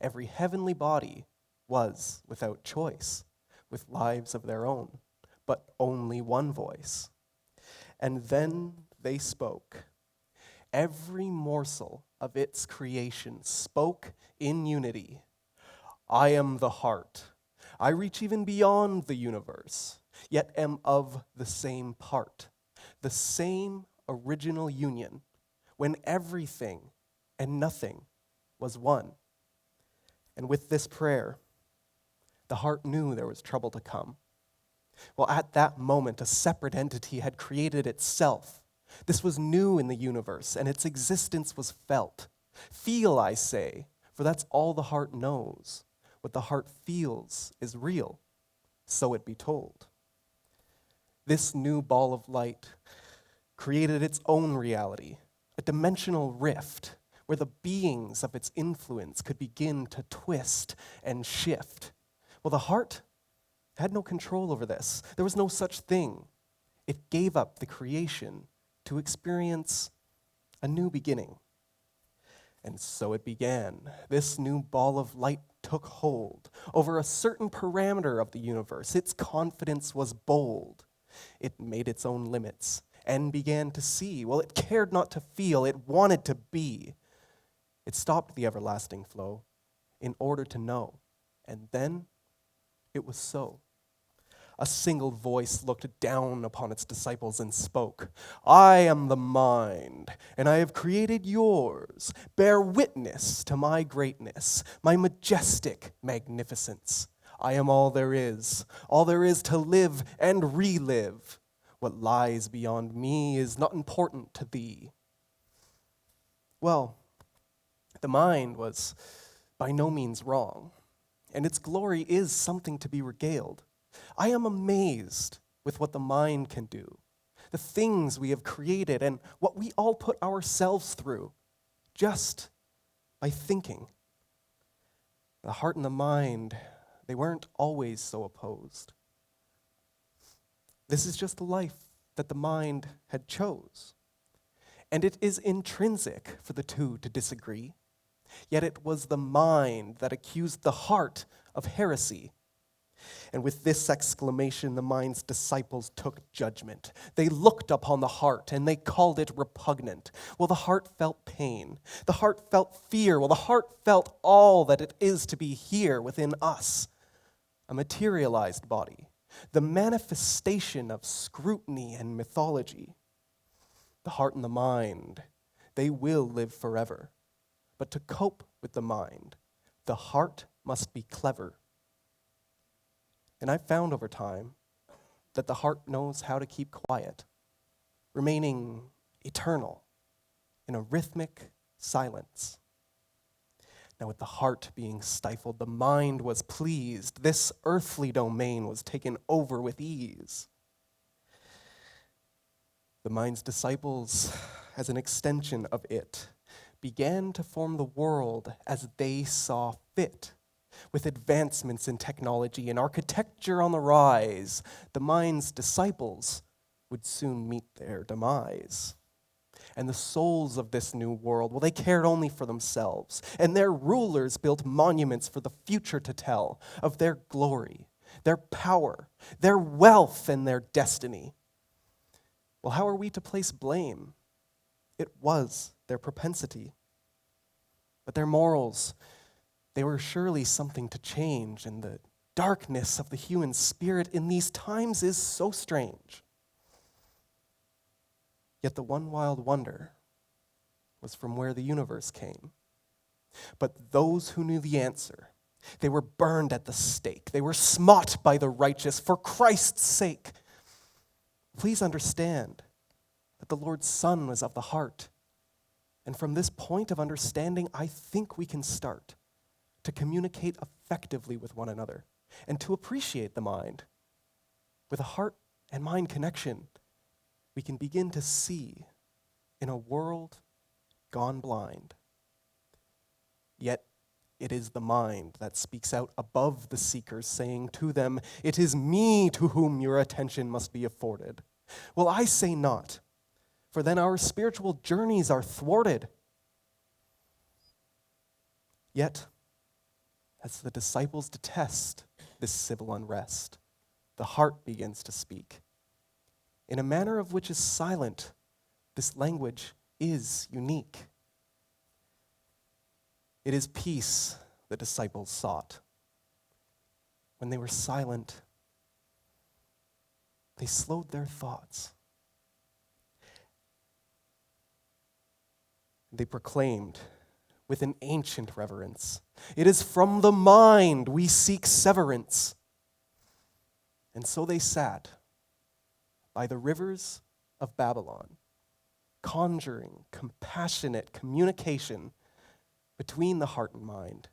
Every heavenly body was without choice, with lives of their own, but only one voice. And then they spoke. Every morsel of its creation spoke in unity. I am the heart. I reach even beyond the universe, yet am of the same part, the same original union, when everything and nothing was one. And with this prayer, the heart knew there was trouble to come. Well, at that moment, a separate entity had created itself. This was new in the universe, and its existence was felt. Feel, I say, for that's all the heart knows. What the heart feels is real, so it be told. This new ball of light created its own reality, a dimensional rift where the beings of its influence could begin to twist and shift. Well, the heart had no control over this. There was no such thing. It gave up the creation to experience a new beginning. And so it began. This new ball of light took hold over a certain parameter of the universe. Its confidence was bold. It made its own limits and began to see. Well, it cared not to feel. It wanted to be. It stopped the everlasting flow in order to know. And then it was so. A single voice looked down upon its disciples and spoke. I am the mind, and I have created yours. Bear witness to my greatness, my majestic magnificence. I am all there is to live and relive. What lies beyond me is not important to thee. Well, the mind was by no means wrong, and its glory is something to be regaled. I am amazed with what the mind can do, the things we have created, and what we all put ourselves through just by thinking. The heart and the mind, they weren't always so opposed. This is just the life that the mind had chose. And it is intrinsic for the two to disagree. Yet it was the mind that accused the heart of heresy. And with this exclamation, the mind's disciples took judgment. They looked upon the heart, and they called it repugnant. Well, the heart felt pain. The heart felt fear. Well, the heart felt all that it is to be here within us, a materialized body, the manifestation of scrutiny and mythology. The heart and the mind, they will live forever. But to cope with the mind, the heart must be clever. And I've found over time that the heart knows how to keep quiet, remaining eternal in a rhythmic silence. Now, with the heart being stifled, the mind was pleased. This earthly domain was taken over with ease. The mind's disciples, as an extension of it, began to form the world as they saw fit. With advancements in technology and architecture on the rise, the mind's disciples would soon meet their demise. And the souls of this new world, well, they cared only for themselves, and their rulers built monuments for the future to tell of their glory, their power, their wealth, and their destiny. Well, how are we to place blame? It was their propensity. But their morals, they were surely something to change, and the darkness of the human spirit in these times is so strange. Yet the one wild wonder was from where the universe came. But those who knew the answer, they were burned at the stake. They were smote by the righteous for Christ's sake. Please understand that the Lord's Son was of the heart. And from this point of understanding, I think we can start to communicate effectively with one another and to appreciate the mind. With a heart and mind connection, we can begin to see in a world gone blind. Yet it is the mind that speaks out above the seekers, saying to them, "It is me to whom your attention must be afforded." Well, I say not, for then our spiritual journeys are thwarted. Yet, as the disciples detest this civil unrest, the heart begins to speak. In a manner of which is silent, this language is unique. It is peace the disciples sought. When they were silent, they slowed their thoughts. They proclaimed with an ancient reverence, "It is from the mind we seek severance." And so they sat by the rivers of Babylon, conjuring compassionate communication between the heart and mind.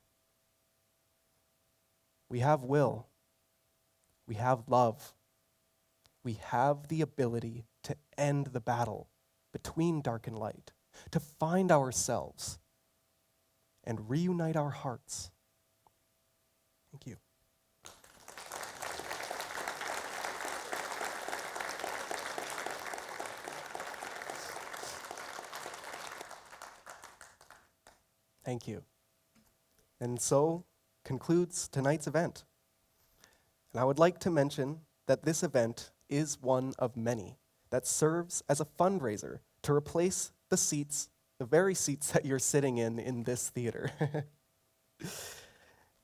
We have will. We have love. We have the ability to end the battle between dark and light, to find ourselves and reunite our hearts. Thank you. Thank you. And so concludes tonight's event. And I would like to mention that this event is one of many that serves as a fundraiser to replace the seats, the very seats that you're sitting in this theater.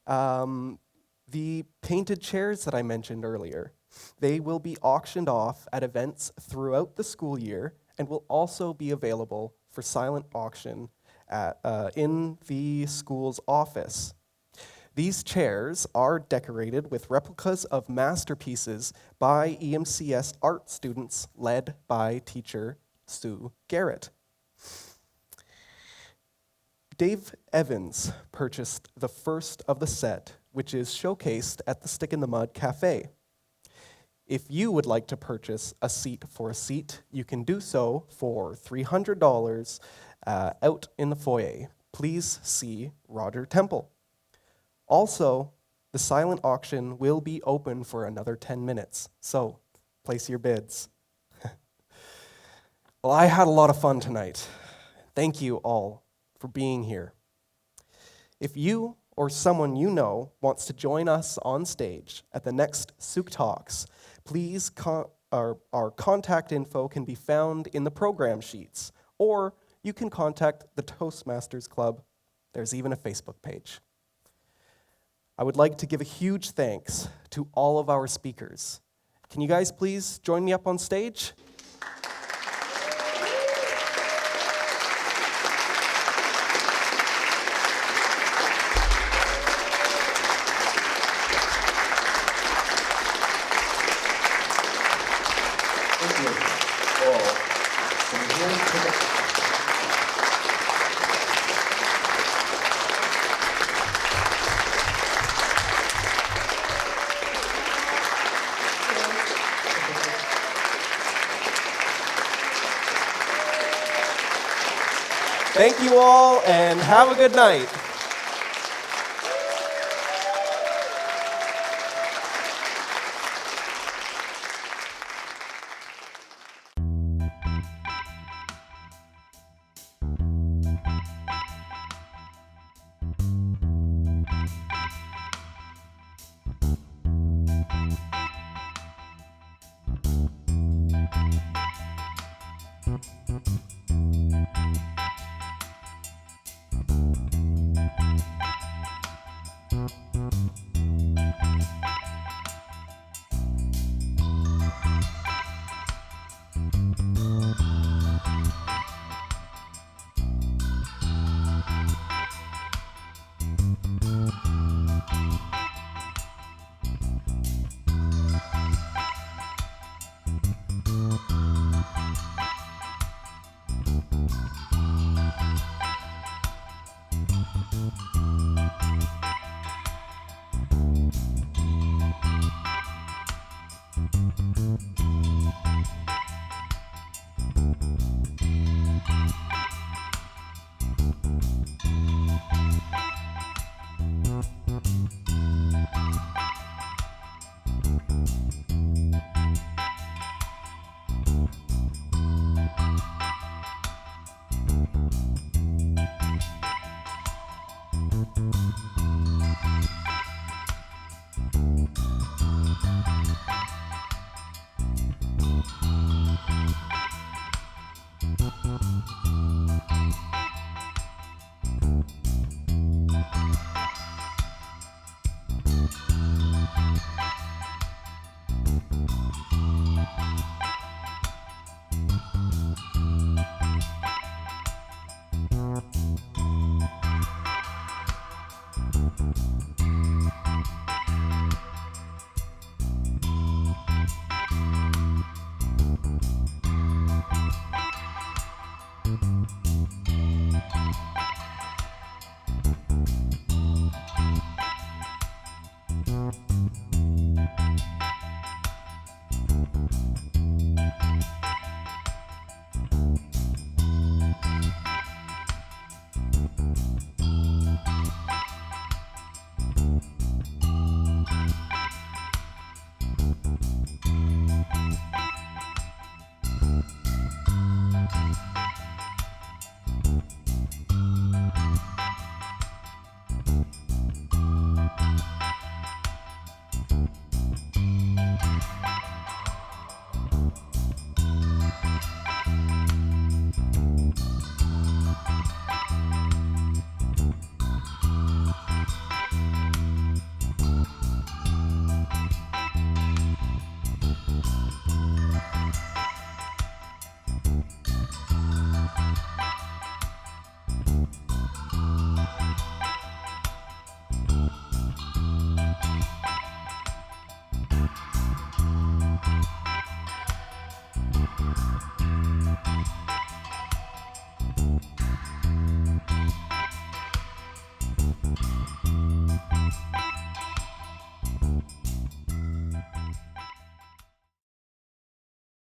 The painted chairs that I mentioned earlier, they will be auctioned off at events throughout the school year and will also be available for silent auction in the school's office. These chairs are decorated with replicas of masterpieces by EMCS art students led by teacher Sue Garrett. Dave Evans purchased the first of the set, which is showcased at the Stick in the Mud Cafe. If you would like to purchase a seat for a seat, you can do so for $300 out in the foyer. Please see Roger Temple. Also, the silent auction will be open for another 10 minutes, so place your bids. Well, I had a lot of fun tonight. Thank you all for being here. If you or someone you know wants to join us on stage at the next Sooke Talks, please our contact info can be found in the program sheets, or you can contact the Toastmasters Club. There's even a Facebook page. I would like to give a huge thanks to all of our speakers. Can you guys please join me up on stage? Thank you all, and have a good night.